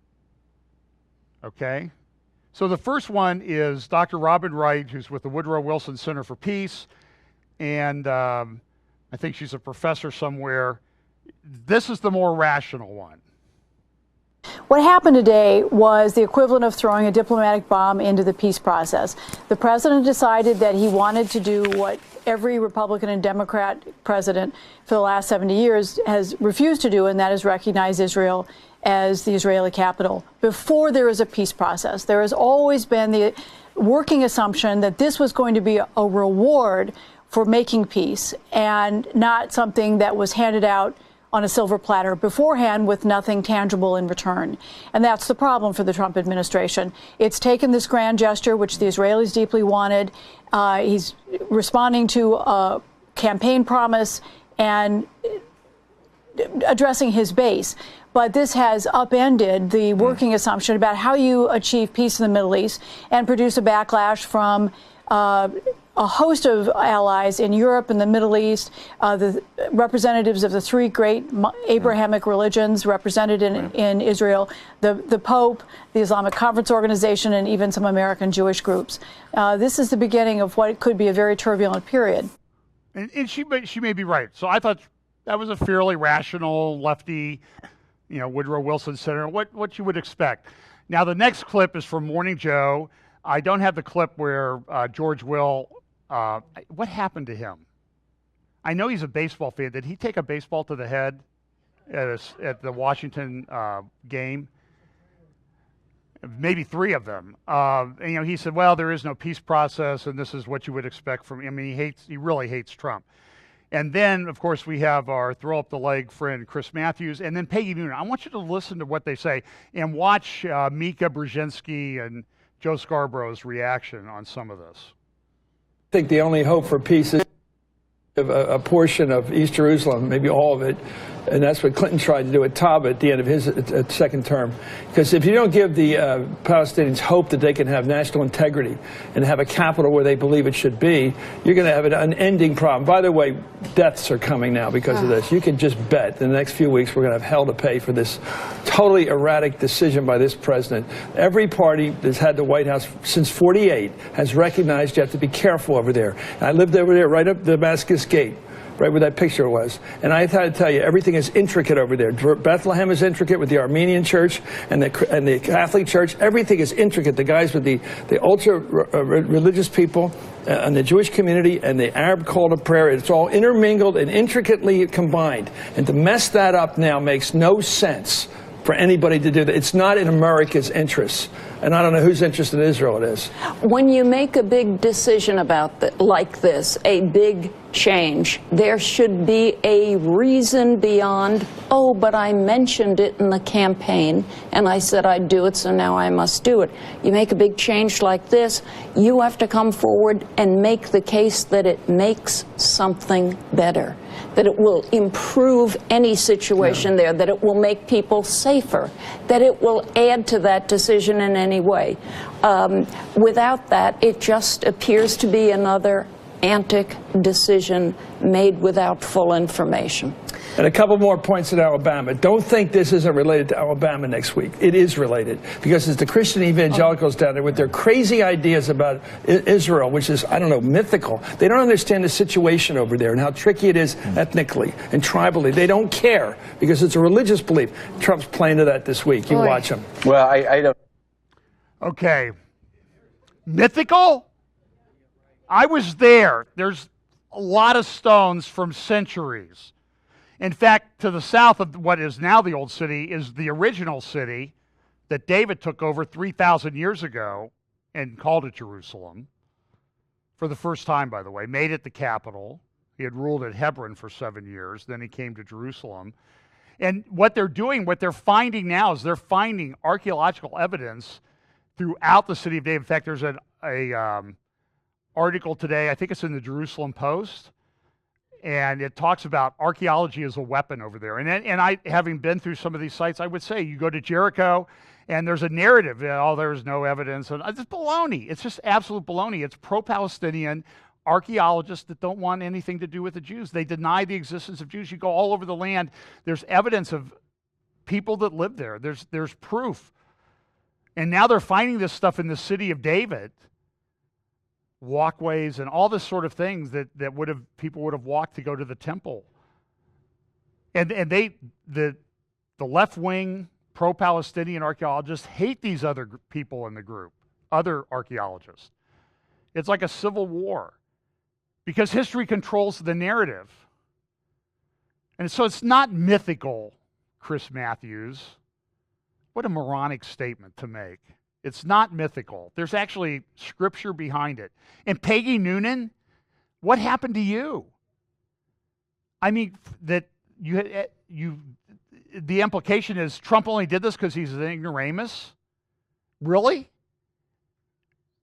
Okay? So the first one is Dr. Robin Wright, who's with the Woodrow Wilson Center for Peace, and I think she's a professor somewhere. This is the more rational one. What happened today was the equivalent of throwing a diplomatic bomb into the peace process. The president decided that he wanted to do what every Republican and Democrat president for the last 70 years has refused to do, and that is recognize Israel as the Israeli capital before there is a peace process. There has always been the working assumption that this was going to be a reward for making peace and not something that was handed out on a silver platter beforehand with nothing tangible in return. And that's the problem for the Trump administration. It's taken this grand gesture, which the Israelis deeply wanted. He's responding to a campaign promise and addressing his base. But this has upended the working assumption about how you achieve peace in the Middle East and produce a backlash from a host of allies in Europe and the Middle East, the representatives of the three great Abrahamic religions represented in Israel, the Pope, the Islamic Conference Organization, and even some American Jewish groups. This is the beginning of what could be a very turbulent period. And she may be right. So I thought that was a fairly rational, lefty, Woodrow Wilson Center, what you would expect. Now, the next clip is from Morning Joe. I don't have the clip where George Will, what happened to him? I know he's a baseball fan. Did he take a baseball to the head at the Washington game? Maybe three of them. And, he said, well, there is no peace process, and this is what you would expect from him. I mean, he really hates Trump. And then, of course, we have our throw-up-the-leg friend, Chris Matthews, and then Peggy Noonan. I want you to listen to what they say and watch Mika Brzezinski and Joe Scarborough's reaction on some of this. I think the only hope for peace is a portion of East Jerusalem, maybe all of it, and that's what Clinton tried to do at Taba at the end of his second term. Because if you don't give the Palestinians hope that they can have national integrity and have a capital where they believe it should be, you're going to have an unending problem. By the way, deaths are coming now because of this. You can just bet in the next few weeks we're going to have hell to pay for this totally erratic decision by this president. Every party that's had the White House since '48 has recognized you have to be careful over there. And I lived over there right up Damascus Gate, right where that picture was. And I had to tell you, everything is intricate over there. Bethlehem is intricate with the Armenian church and the Catholic church. Everything is intricate. The guys with the ultra religious people and the Jewish community and the Arab call to prayer, it's all intermingled and intricately combined. And to mess that up now makes no sense for anybody to do that. It's not in America's interests. And I don't know whose interest in Israel it is. When you make a big decision about like this, a big change, there should be a reason beyond, oh, but I mentioned it in the campaign and I said I'd do it, so now I must do it. You make a big change like this, you have to come forward and make the case that it makes something better, that it will improve any situation there, that it will make people safer, that it will add to that decision in any way. Without that, it just appears to be another antic decision made without full information. And a couple more points in Alabama. Don't think this isn't related to Alabama next week. It is related, because it's the Christian evangelicals down there with their crazy ideas about Israel, which is, I don't know, mythical. They don't understand the situation over there and how tricky it is ethnically and tribally. They don't care because it's a religious belief. Trump's playing to that this week. You watch him. Well, I don't. Okay. Mythical? I was there. There's a lot of stones from centuries. In fact, to the south of what is now the Old City is the original city that David took over 3,000 years ago and called it Jerusalem. For the first time, by the way, made it the capital. He had ruled at Hebron for 7 years. Then he came to Jerusalem. And what they're doing, what they're finding now is they're finding archaeological evidence throughout the city of David. In fact, there's an article today, I think it's in the Jerusalem Post, and it talks about archaeology as a weapon over there. And I, having been through some of these sites, I would say you go to Jericho, and there's a narrative that, oh, there's no evidence. And it's baloney. It's just absolute baloney. It's pro-Palestinian archaeologists that don't want anything to do with the Jews. They deny the existence of Jews. You go all over the land, there's evidence of people that live there. There's proof. And now they're finding this stuff in the city of David, walkways and all this sort of things that people would have walked to go to the temple. And the left-wing pro-Palestinian archaeologists hate these other people in the group, other archaeologists. It's like a civil war because history controls the narrative. And so it's not mythical, Chris Matthews. What a moronic statement to make. It's not mythical. There's actually scripture behind it. And Peggy Noonan, what happened to you? I mean, that the implication is Trump only did this because he's an ignoramus? Really?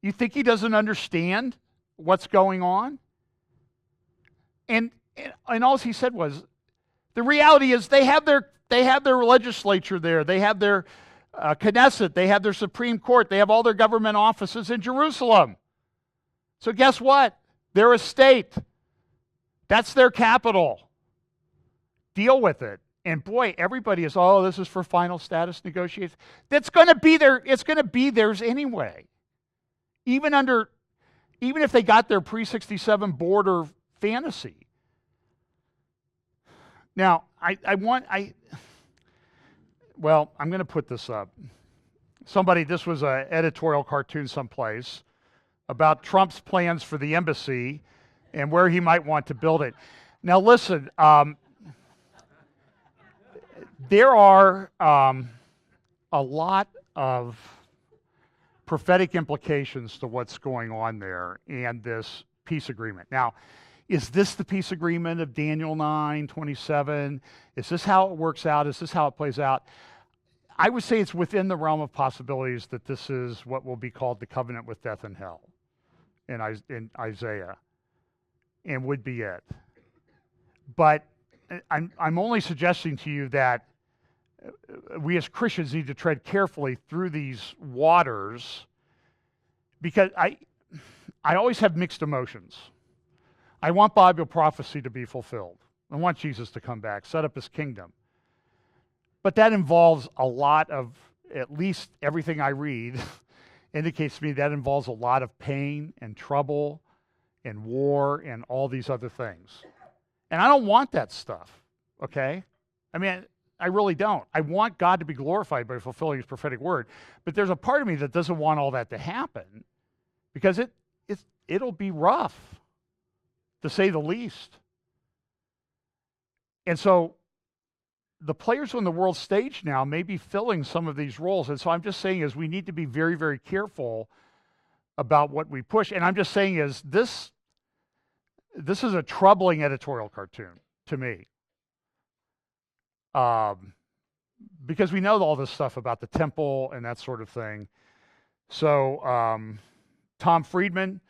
You think he doesn't understand what's going on? And all he said was, the reality is they have their legislature there. They have their Knesset. They have their Supreme Court. They have all their government offices in Jerusalem. So guess what? They're a state. That's their capital. Deal with it. And boy, everybody is, oh, this is for final status negotiations. That's going to be there. It's going to be theirs anyway. Even if they got their pre-67 border fantasy. Now, I'm going to put this up. This was an editorial cartoon someplace about Trump's plans for the embassy and where he might want to build it. Now, listen, there are a lot of prophetic implications to what's going on there and this peace agreement. Now, is this the peace agreement of Daniel 9:27? Is this how it works out? Is this how it plays out? I would say it's within the realm of possibilities that this is what will be called the covenant with death and hell in Isaiah, and would be it. But I'm only suggesting to you that we as Christians need to tread carefully through these waters, because I always have mixed emotions. I want Bible prophecy to be fulfilled. I want Jesus to come back, set up his kingdom. But that involves a lot of, at least everything I read indicates to me that involves a lot of pain and trouble and war and all these other things. And I don't want that stuff, okay? I mean, I really don't. I want God to be glorified by fulfilling his prophetic word. But there's a part of me that doesn't want all that to happen, because it'll be rough, to say the least. And so the players on the world stage now may be filling some of these roles. And so I'm just saying is we need to be very, very careful about what we push. And I'm just saying is this is a troubling editorial cartoon to me. Because we know all this stuff about the temple and that sort of thing. So Tom Friedman,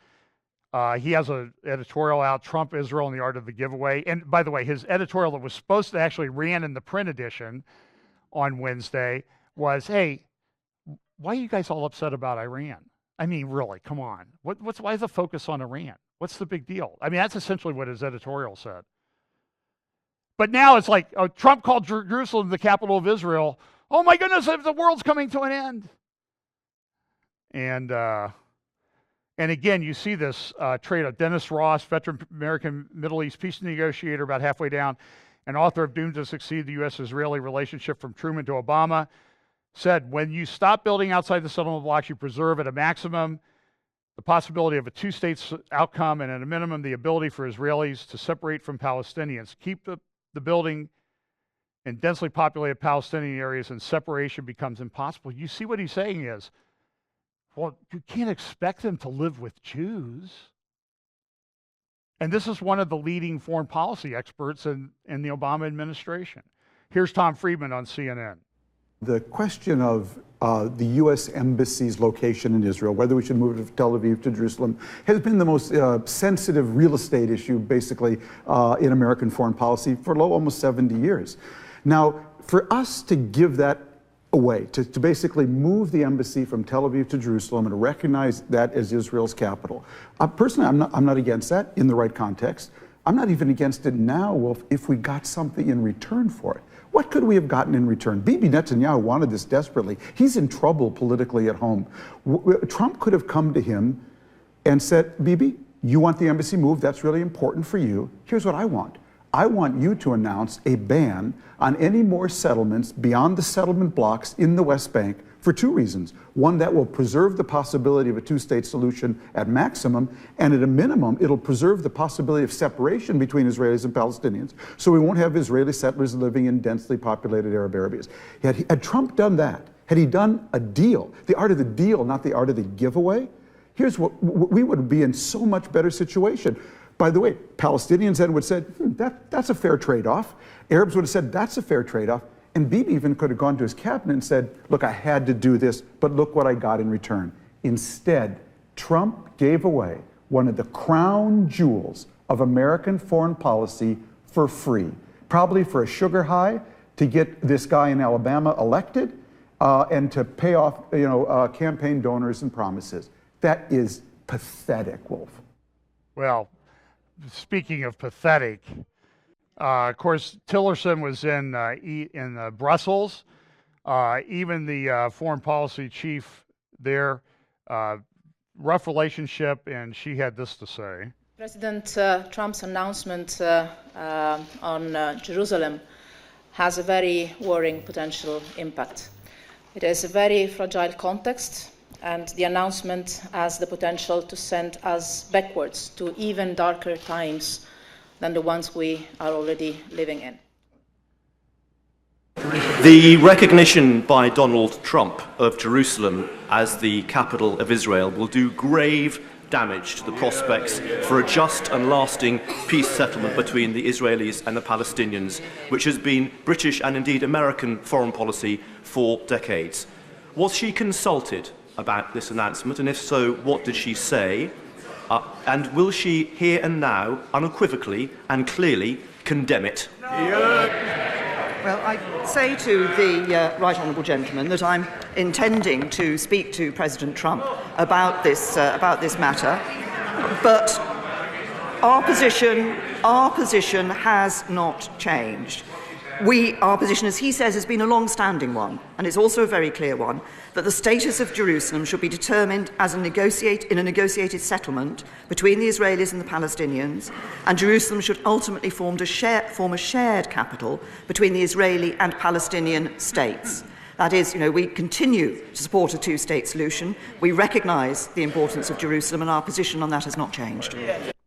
he has an editorial out, Trump, Israel, and the Art of the Giveaway. And by the way, his editorial that was supposed to actually ran in the print edition on Wednesday was, hey, why are you guys all upset about Iran? I mean, really, come on. Why is the focus on Iran? What's the big deal? I mean, that's essentially what his editorial said. But now it's like, Trump called Jerusalem the capital of Israel. Oh my goodness, the world's coming to an end. And again, you see this trait of Dennis Ross, veteran American Middle East peace negotiator, about halfway down, and author of Doomed to Succeed, the U.S.-Israeli Relationship from Truman to Obama, said, when you stop building outside the settlement blocks, you preserve at a maximum the possibility of a two-state outcome, and at a minimum, the ability for Israelis to separate from Palestinians. Keep the building in densely populated Palestinian areas, and separation becomes impossible. You see what he's saying is, well, you can't expect them to live with Jews. And this is one of the leading foreign policy experts in the Obama administration. Here's Tom Friedman on CNN. The question of the U.S. Embassy's location in Israel, whether we should move it from Tel Aviv to Jerusalem, has been the most sensitive real estate issue, basically, in American foreign policy for almost 70 years. Now, for us to give that away, to basically move the embassy from Tel Aviv to Jerusalem and recognize that as Israel's capital, personally, I'm not against that in the right context. I'm not even against it now if we got something in return for it. What could we have gotten in return? Bibi Netanyahu wanted this desperately. He's in trouble politically at home. Trump could have come to him and said, Bibi, you want the embassy moved? That's really important for you. Here's what I want. I want you to announce a ban on any more settlements beyond the settlement blocks in the West Bank for two reasons. One, that will preserve the possibility of a two-state solution at maximum, and at a minimum, it'll preserve the possibility of separation between Israelis and Palestinians, so we won't have Israeli settlers living in densely populated Arab areas. Had Trump done that, had he done a deal, the art of the deal, not the art of the giveaway, here's what we would be in so much better situation. By the way, Palestinians then would have said, that's a fair trade-off. Arabs would have said, that's a fair trade-off. And Bibi even could have gone to his cabinet and said, look, I had to do this, but look what I got in return. Instead, Trump gave away one of the crown jewels of American foreign policy for free, probably for a sugar high to get this guy in Alabama elected and to pay off campaign donors and promises. That is pathetic, Wolf. Well, speaking of pathetic, of course, Tillerson was in Brussels. Even the foreign policy chief there, rough relationship, and she had this to say. President Trump's announcement on Jerusalem has a very worrying potential impact. It is a very fragile context, and the announcement has the potential to send us backwards to even darker times than the ones we are already living in. The recognition by Donald Trump of Jerusalem as the capital of Israel will do grave damage to the prospects for a just and lasting peace settlement between the Israelis and the Palestinians, which has been British and indeed American foreign policy for decades. Was she consulted about this announcement, and if so, what did she say? And will she here and now, unequivocally and clearly, condemn it. Well, I say to the right honourable gentleman that I'm intending to speak to President Trump about this matter, but our position has not changed. Our position, as he says, has been a long-standing one, and it's also a very clear one, that the status of Jerusalem should be determined as in a negotiated settlement between the Israelis and the Palestinians, and Jerusalem should ultimately form a shared capital between the Israeli and Palestinian states. That is, we continue to support a two-state solution. We recognise the importance of Jerusalem, and our position on that has not changed.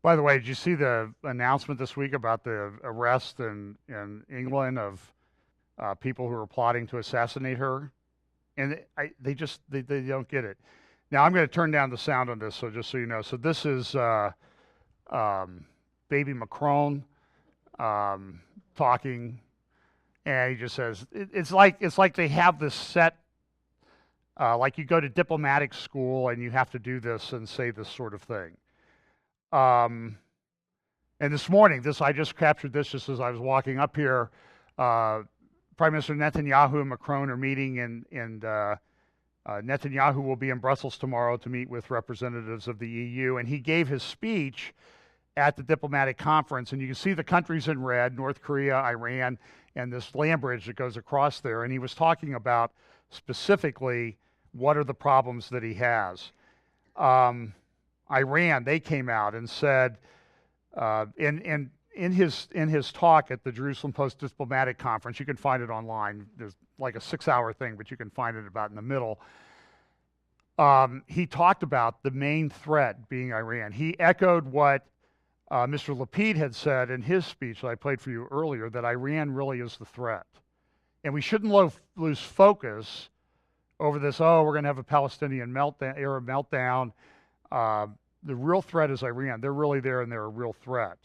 By the way, did you see the announcement this week about the arrest in England of people who were plotting to assassinate her? And they don't get it. Now, I'm going to turn down the sound on this, so just so you know. So this is baby Macron talking, and he just says, it's like they have this set, like you go to diplomatic school and you have to do this and say this sort of thing. And this morning, I just captured this just as I was walking up here. Prime Minister Netanyahu and Macron are meeting, and Netanyahu will be in Brussels tomorrow to meet with representatives of the EU. And he gave his speech at the diplomatic conference, and you can see the countries in red: North Korea, Iran, and this land bridge that goes across there. And he was talking about specifically what are the problems that he has. Iran, they came out and said, in his talk at the Jerusalem Post Diplomatic Conference, you can find it online. There's like a 6-hour thing, but you can find it about in the middle. He talked about the main threat being Iran. He echoed what Mr. Lapid had said in his speech that I played for you earlier, that Iran really is the threat. And we shouldn't lose focus over this, we're going to have a Palestinian Arab meltdown. The real threat is Iran. They're really there, and they're a real threat.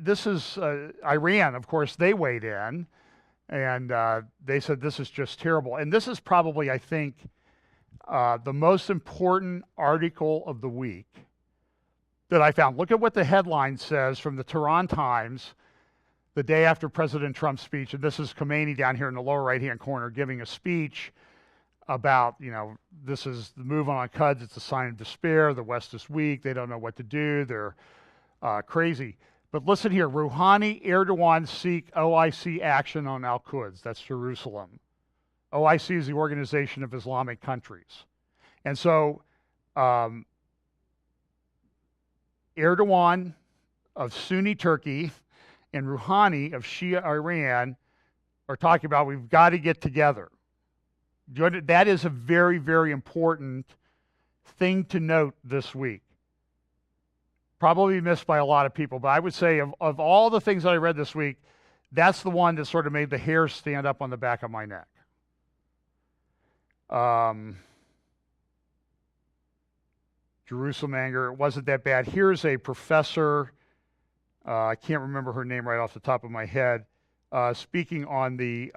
This is Iran, of course, they weighed in, and they said this is just terrible. And this is probably, I think, the most important article of the week that I found. Look at what the headline says from the Tehran Times the day after President Trump's speech. And this is Khomeini down here in the lower right-hand corner giving a speech about, this is the move on Quds. It's a sign of despair. The West is weak. They don't know what to do. They're crazy. But listen here. Rouhani, Erdogan seek OIC action on Al-Quds. That's Jerusalem. OIC is the Organization of Islamic Countries. And so Erdogan of Sunni Turkey and Rouhani of Shia Iran are talking about we've got to get together. That is a very, very important thing to note this week. Probably missed by a lot of people, but I would say of all the things that I read this week, that's the one that sort of made the hairs stand up on the back of my neck. Jerusalem anger, it wasn't that bad. Here's a professor, I can't remember her name right off the top of my head, speaking on the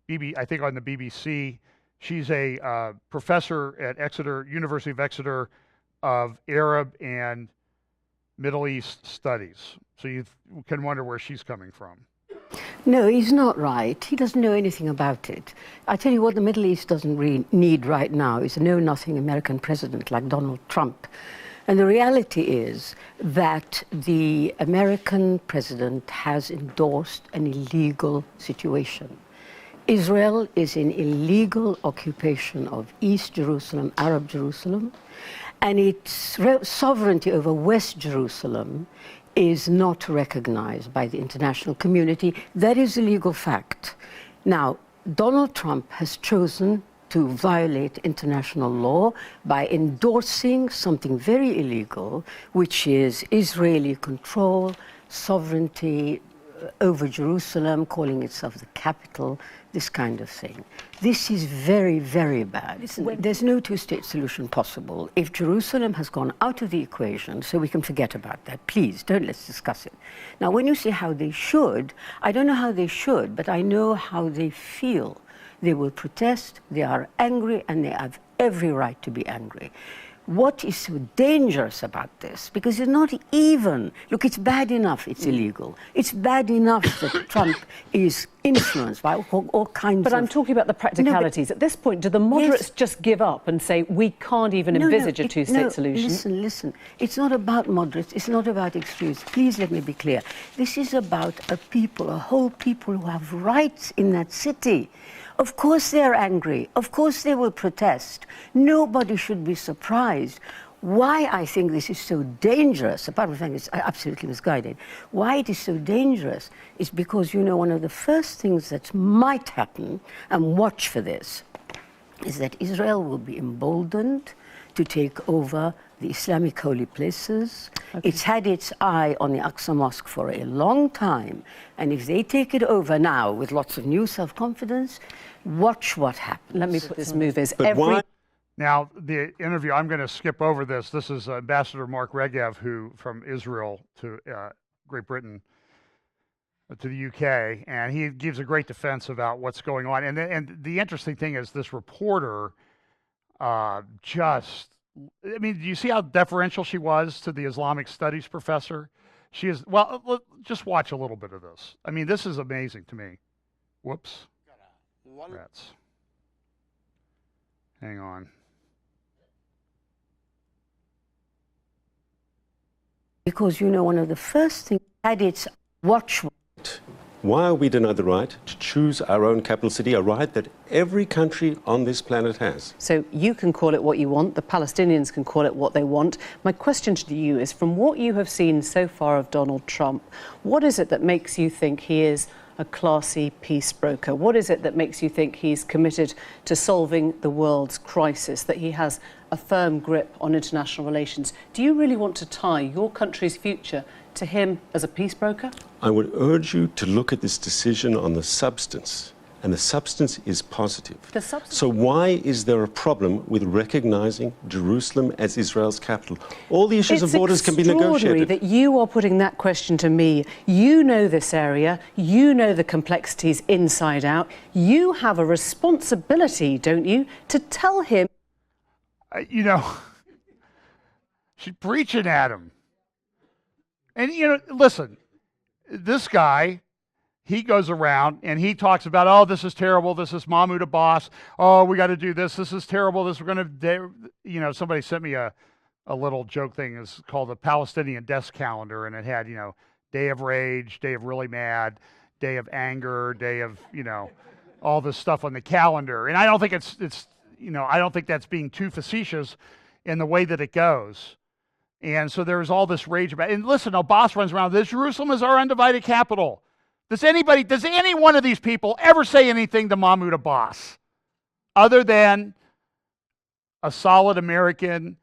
I think on the BBC. She's a professor at Exeter, University of Exeter, of Arab and Middle East studies. So you can wonder where she's coming from. No, he's not right. He doesn't know anything about it. I tell you what the Middle East doesn't really need right now is a know-nothing American president like Donald Trump. And the reality is that the American president has endorsed an illegal situation. Israel is in illegal occupation of East Jerusalem, Arab Jerusalem, and its sovereignty over West Jerusalem is not recognized by the international community. That is a legal fact. Now, Donald Trump has chosen to violate international law by endorsing something very illegal, which is Israeli control, sovereignty over Jerusalem, calling itself the capital, this kind of thing. This is very, very bad. There's no two-state solution possible. If Jerusalem has gone out of the equation, so we can forget about that, please, let's discuss it. Now, when you say how they should, I don't know how they should, but I know how they feel. They will protest, they are angry, and they have every right to be angry. What is so dangerous about this? Because it's not even, look, it's bad enough it's illegal. It's bad enough that Trump is influenced by all kinds of... But I'm talking about the practicalities. At this point, do the moderates just give up and say, we can't even envisage a two-state solution? Listen. It's not about moderates. It's not about extremists. Please let me be clear. This is about a people, a whole people who have rights in that city. Of course they're angry. Of course they will protest. Nobody should be surprised. Why I think this is so dangerous, apart from the fact it's absolutely misguided, why it is so dangerous is because, you know, one of the first things that might happen, and watch for this, is that Israel will be emboldened to take over the Islamic holy places. Okay. It's had its eye on the Aqsa Mosque for a long time. And if they take it over now with lots of new self-confidence, watch what happens. Let me put this move is Now, the interview, I'm going to skip over this. This is Ambassador Mark Regev, who from Israel to Great Britain to the UK, and he gives a great defense about what's going on. And the interesting thing is this reporter I mean, do you see how deferential she was to the Islamic studies professor? She is, well, just watch a little bit of this. I mean, this is amazing to me. Whoops. Rats. Hang on. Because, you know, one of the first things had its watch. Why are we denied the right to choose our own capital city, a right that every country on this planet has? So you can call it what you want, the Palestinians can call it what they want. My question to you is, from what you have seen so far of Donald Trump, what is it that makes you think he is a classy peace broker? What is it that makes you think he's committed to solving the world's crisis, that he has a firm grip on international relations? Do you really want to tie your country's future to him as a peace broker? I would urge you to look at this decision on the substance, and the substance is positive. So why is there a problem with recognizing Jerusalem as Israel's capital? All the issues of borders can be negotiated. It's extraordinary that you are putting that question to me. You know this area. You know the complexities inside out. You have a responsibility, don't you, to tell him. You know, she's preaching at him. And, you know, listen, this guy, he goes around and he talks about, oh, this is terrible. This is Mahmoud Abbas. Oh, we got to do this. This is terrible. This we're going to, you know, somebody sent me a little joke thing. It's called the Palestinian death calendar. And it had, you know, day of rage, day of really mad, day of anger, day of, you know, all this stuff on the calendar. And I don't think it's, you know, I don't think that's being too facetious in the way that it goes. And so there's all this rage about it. And listen, Abbas runs around, this Jerusalem is our undivided capital. Does any one of these people ever say anything to Mahmoud Abbas other than a solid American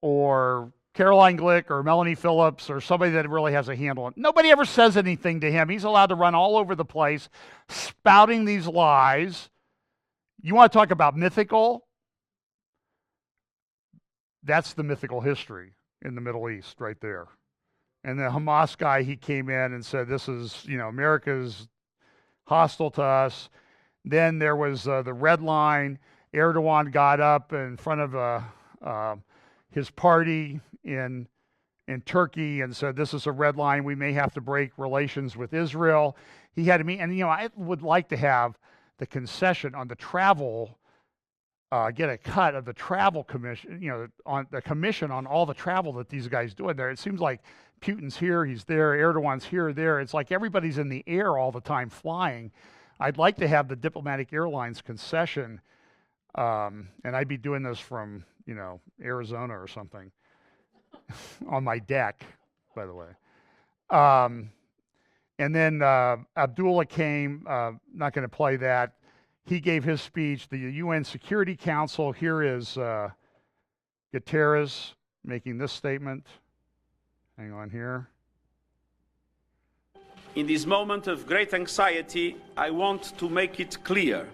or Caroline Glick or Melanie Phillips or somebody that really has a handle on it? Nobody ever says anything to him. He's allowed to run all over the place, spouting these lies. You want to talk about mythical? That's the mythical history in the Middle East right there. And the Hamas guy, he came in and said, this is, you know, America's hostile to us. Then there was the red line. Erdogan got up in front of his party in Turkey and said, this is a red line. We may have to break relations with Israel. He had to meet, and, you know, I would like to have the concession on the travel, get a cut of the travel commission, you know, on the commission on all the travel that these guys do in there. It seems like Putin's here, he's there, Erdogan's here, there. It's like everybody's in the air all the time flying. I'd like to have the diplomatic airlines concession, and I'd be doing this from, you know, Arizona or something on my deck, by the way. And then Abdullah came, not going to play that. He gave his speech. The UN Security Council, here is Guterres making this statement. Hang on here. In this moment of great anxiety, I want to make it clear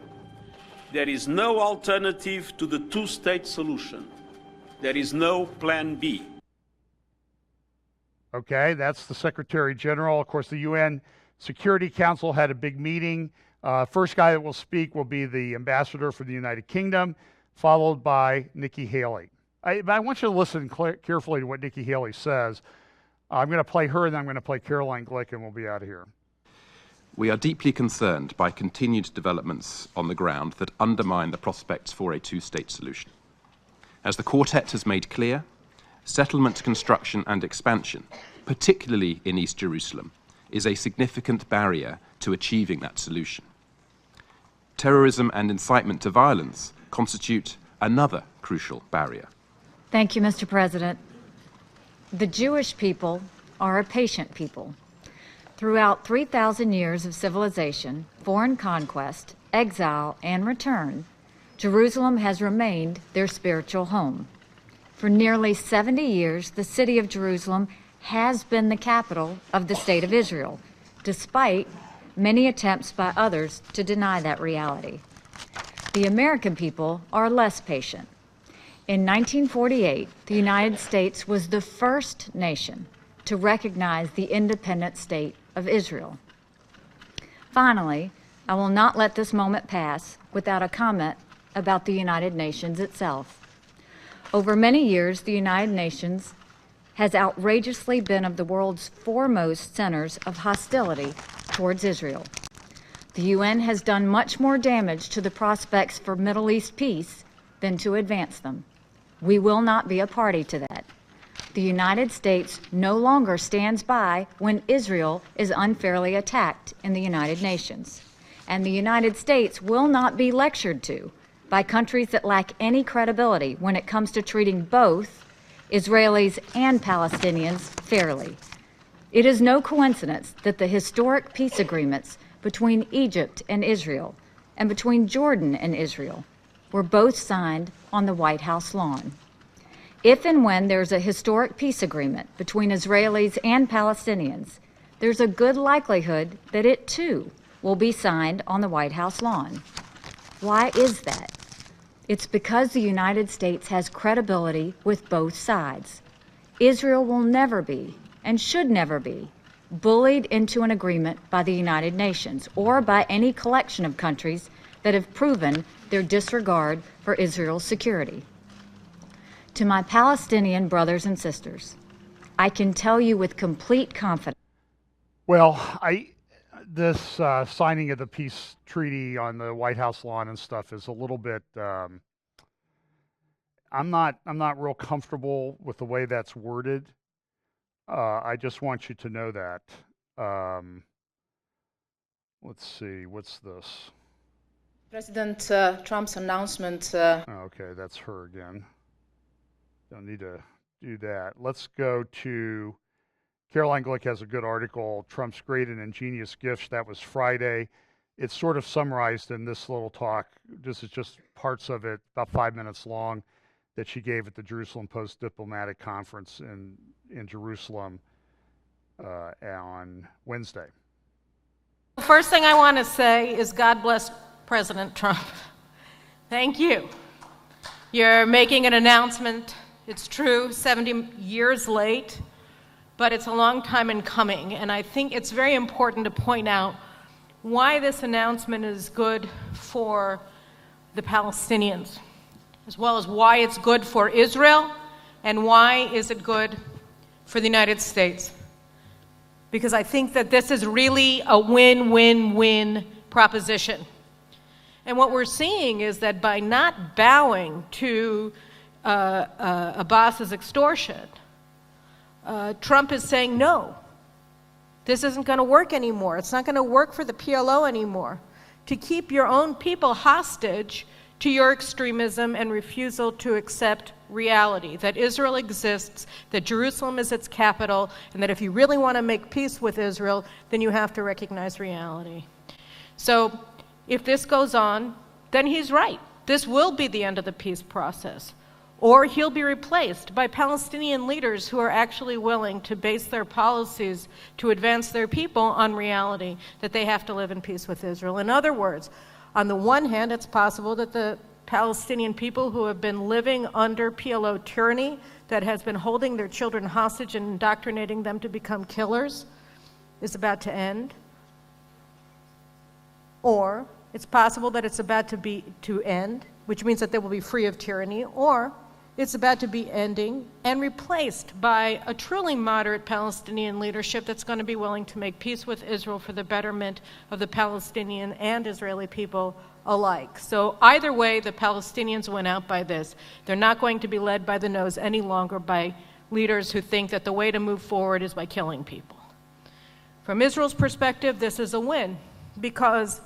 there is no alternative to the two-state solution. There is no plan B. Okay, that's the Secretary General. Of course, the UN Security Council had a big meeting. First guy that will speak will be the ambassador for the United Kingdom, followed by Nikki Haley. I want you to listen carefully to what Nikki Haley says. I'm going to play her, and then I'm going to play Caroline Glick, and we'll be out of here. We are deeply concerned by continued developments on the ground that undermine the prospects for a two-state solution. As the Quartet has made clear, settlement construction and expansion, particularly in East Jerusalem, is a significant barrier to achieving that solution. Terrorism and incitement to violence constitute another crucial barrier. Thank you, Mr. President. The Jewish people are a patient people. Throughout 3,000 years of civilization, foreign conquest, exile, and return, Jerusalem has remained their spiritual home. For nearly 70 years, the city of Jerusalem has been the capital of the state of Israel, despite many attempts by others to deny that reality. The American people are less patient. In 1948, the United States was the first nation to recognize the independent state of Israel. Finally, I will not let this moment pass without a comment about the United Nations itself. Over many years, the United Nations has outrageously been of the world's foremost centers of hostility towards Israel. The UN has done much more damage to the prospects for Middle East peace than to advance them. We will not be a party to that. The United States no longer stands by when Israel is unfairly attacked in the United Nations. And the United States will not be lectured to by countries that lack any credibility when it comes to treating both Israelis and Palestinians fairly. It is no coincidence that the historic peace agreements between Egypt and Israel and between Jordan and Israel were both signed on the White House lawn. If and when there's a historic peace agreement between Israelis and Palestinians, there's a good likelihood that it too will be signed on the White House lawn. Why is that? It's because the United States has credibility with both sides. Israel will never be, and should never be, bullied into an agreement by the United Nations or by any collection of countries that have proven their disregard for Israel's security. To my Palestinian brothers and sisters, I can tell you with complete confidence. Well, this signing of the peace treaty on the White House lawn and stuff is a little bit. I'm not real comfortable with the way that's worded. I just want you to know that. Let's see, what's this? President Trump's announcement. Okay, that's her again. Don't need to do that. Let's go to Caroline Glick has a good article, Trump's Great and Ingenious Gifts. That was Friday. It's sort of summarized in this little talk. This is just parts of it, about 5 minutes long, that she gave at the Jerusalem Post Diplomatic Conference in Jerusalem on Wednesday. The first thing I want to say is God bless President Trump. Thank you. You're making an announcement. It's true, 70 years late, but it's a long time in coming. And I think it's very important to point out why this announcement is good for the Palestinians, as well as why it's good for Israel and why is it good for the United States. Because I think that this is really a win-win-win proposition. And what we're seeing is that by not bowing to Abbas's extortion, Trump is saying, no, this isn't going to work anymore. It's not going to work for the PLO anymore. To keep your own people hostage to your extremism and refusal to accept reality, that Israel exists, that Jerusalem is its capital, and that if you really want to make peace with Israel, then you have to recognize reality. So if this goes on, then he's right. This will be the end of the peace process. Or he'll be replaced by Palestinian leaders who are actually willing to base their policies to advance their people on reality, that they have to live in peace with Israel. In other words, on the one hand, it's possible that the Palestinian people who have been living under PLO tyranny, that has been holding their children hostage and indoctrinating them to become killers, is about to end. Or it's possible that it's about to end, which means that they will be free of tyranny, or It's about to be ending and replaced by a truly moderate Palestinian leadership that's going to be willing to make peace with Israel for the betterment of the Palestinian and Israeli people alike. So either way, the Palestinians win out by this. They're not going to be led by the nose any longer by leaders who think that the way to move forward is by killing people. From Israel's perspective, this is a win because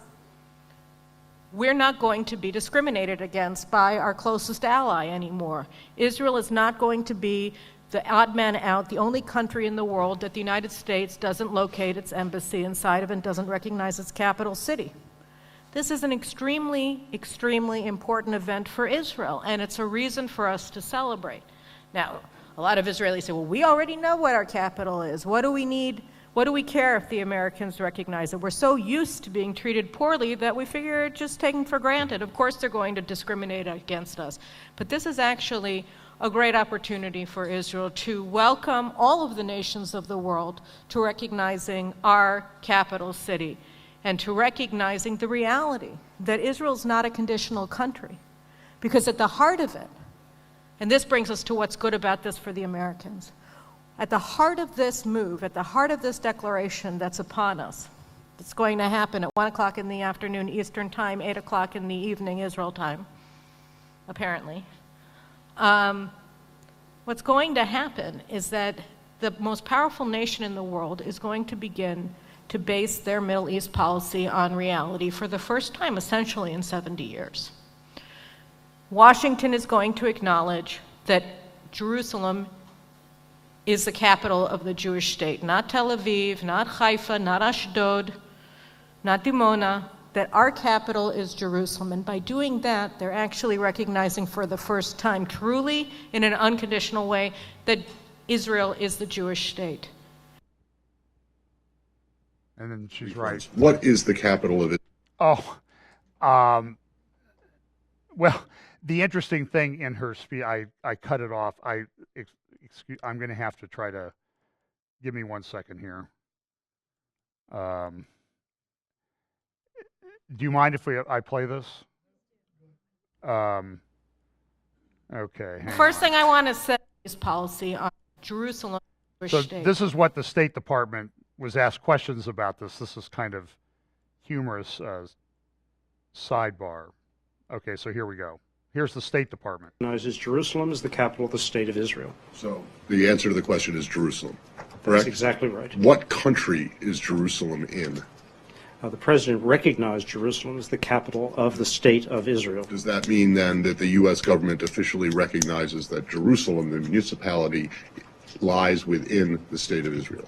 we're not going to be discriminated against by our closest ally anymore. Israel is not going to be the odd man out, the only country in the world that the United States doesn't locate its embassy inside of and doesn't recognize its capital city. This is an extremely, extremely important event for Israel, and it's a reason for us to celebrate. Now, a lot of Israelis say, well, we already know what our capital is. What do we need? What do we care if the Americans recognize it? We're so used to being treated poorly that we figure it's just taken for granted. Of course they're going to discriminate against us. But this is actually a great opportunity for Israel to welcome all of the nations of the world to recognizing our capital city and to recognizing the reality that Israel's not a conditional country. Because at the heart of it, and this brings us to what's good about this for the Americans, at the heart of this move, at the heart of this declaration that's upon us, that's going to happen at 1 o'clock in the afternoon Eastern Time, 8 o'clock in the evening Israel time, apparently. What's going to happen is that the most powerful nation in the world is going to begin to base their Middle East policy on reality for the first time, essentially, in 70 years. Washington is going to acknowledge that Jerusalem is the capital of the Jewish state, not Tel Aviv, not Haifa, not Ashdod, not Dimona, that our capital is Jerusalem. And by doing that, they're actually recognizing for the first time, truly, in an unconditional way, that Israel is the Jewish state. And then she's right. What is the capital of it? Well, the interesting thing in her speech, I cut it off. I'm going to have to try to, give me 1 second here. Do you mind if I play this? Okay. First thing I want to say is policy on Jerusalem. So this is what the State Department was asked questions about this. This is kind of humorous sidebar. Okay, so here we go. Here's the State Department. Recognizes Jerusalem as the capital of the state of Israel. So the answer to the question is Jerusalem, correct? That's exactly right. What country is Jerusalem in? The president recognized Jerusalem as the capital of the state of Israel. Does that mean then that the U.S. government officially recognizes that Jerusalem, the municipality, lies within the state of Israel?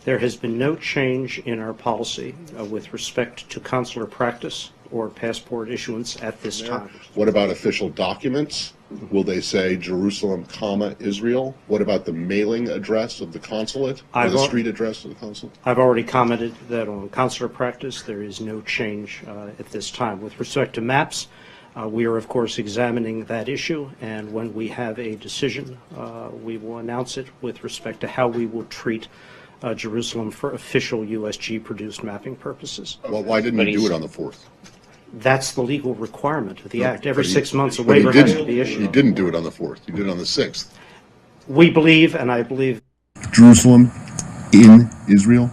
There has been no change in our policy with respect to consular practice or passport issuance at this time. What about official documents? Will they say Jerusalem, comma, Israel? What about the mailing address of the consulate, or the street address of the consulate? I've already commented that on consular practice there is no change at this time. With respect to maps, we are, of course, examining that issue, and when we have a decision, we will announce it with respect to how we will treat Jerusalem for official USG-produced mapping purposes. Well, why didn't you do it on the 4th? That's the legal requirement of the Act. Every 6 months a waiver has to be issued. You didn't do it on the 4th. You did it on the 6th. We believe, and I believe... Jerusalem in Israel?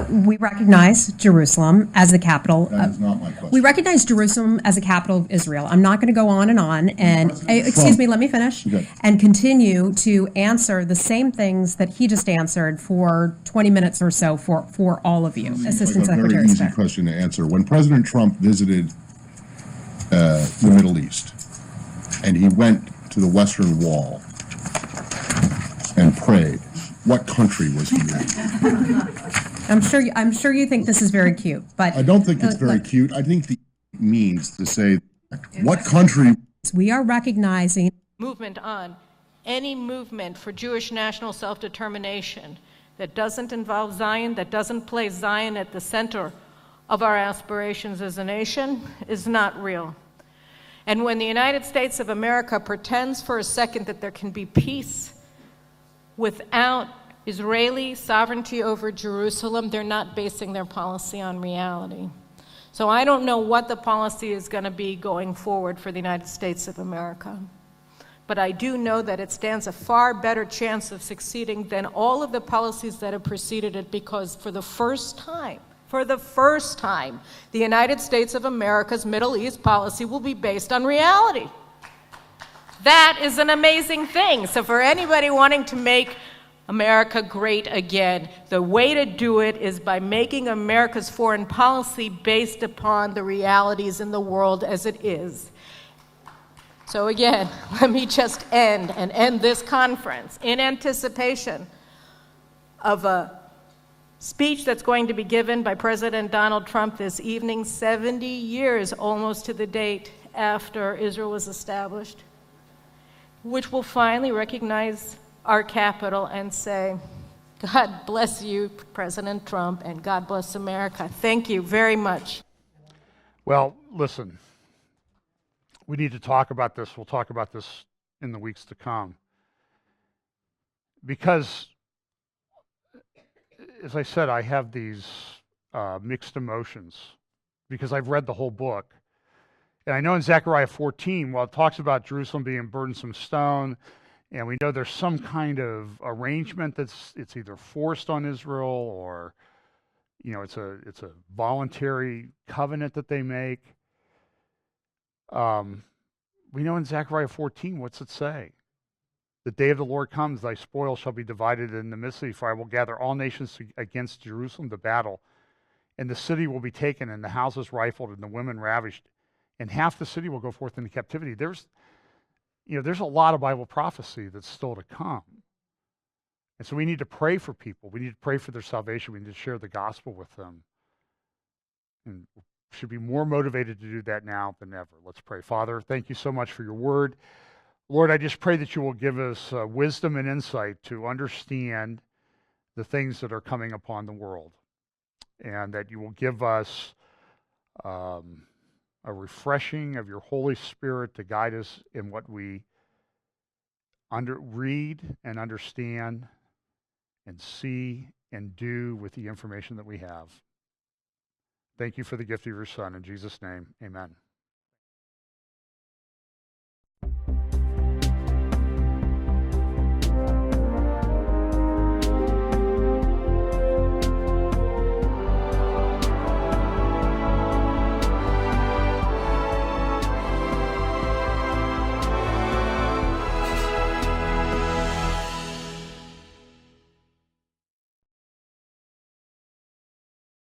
We recognize Jerusalem as the capital. That is not my question. We recognize Jerusalem as the capital of Israel. I'm not going to go on and excuse me, let me finish, and continue to answer the same things that he just answered for 20 minutes or so for all of you, Assistant Secretary of Very easy State. question to answer. When President Trump visited the Middle East, and he went to the Western Wall and prayed, what country was he in? I'm sure you think this is very cute, but I don't think it's very cute. I think it means to say, what country? We are recognizing movement on any movement for Jewish national self-determination that doesn't involve Zion, that doesn't place Zion at the center of our aspirations as a nation, is not real. And when the United States of America pretends for a second that there can be peace without Israeli sovereignty over Jerusalem, they're not basing their policy on reality. So I don't know what the policy is going to be going forward for the United States of America. but I do know that it stands a far better chance of succeeding than all of the policies that have preceded it, because for the first time, the United States of America's Middle East policy will be based on reality. That is an amazing thing. So for anybody wanting to make America great again, the way to do it is by making America's foreign policy based upon the realities in the world as it is. So again, let me just end this conference in anticipation of a speech that's going to be given by President Donald Trump this evening, 70 years almost to the date after Israel was established, which will finally recognize our capital and say, God bless you, President Trump, and God bless America. Thank you very much. Well, listen, we need to talk about this. We'll talk about this in the weeks to come. Because, as I said, I have these mixed emotions because I've read the whole book. And I know in Zechariah 14, while it talks about Jerusalem being burdensome stone, and we know there's some kind of arrangement it's either forced on Israel or, it's a voluntary covenant that they make. We know in Zechariah 14, what's it say? The day of the Lord comes, thy spoil shall be divided in the midst of thee, for I will gather all nations against Jerusalem to battle, and the city will be taken, and the houses rifled, and the women ravished, and half the city will go forth into captivity. There's a lot of Bible prophecy that's still to come. And so we need to pray for people. We need to pray for their salvation. We need to share the gospel with them. And should be more motivated to do that now than ever. Let's pray. Father, thank you so much for your word. Lord, I just pray that you will give us wisdom and insight to understand the things that are coming upon the world, and that you will give us a refreshing of your Holy Spirit to guide us in what we read and understand and see and do with the information that we have. Thank you for the gift of your Son. In Jesus' name, amen.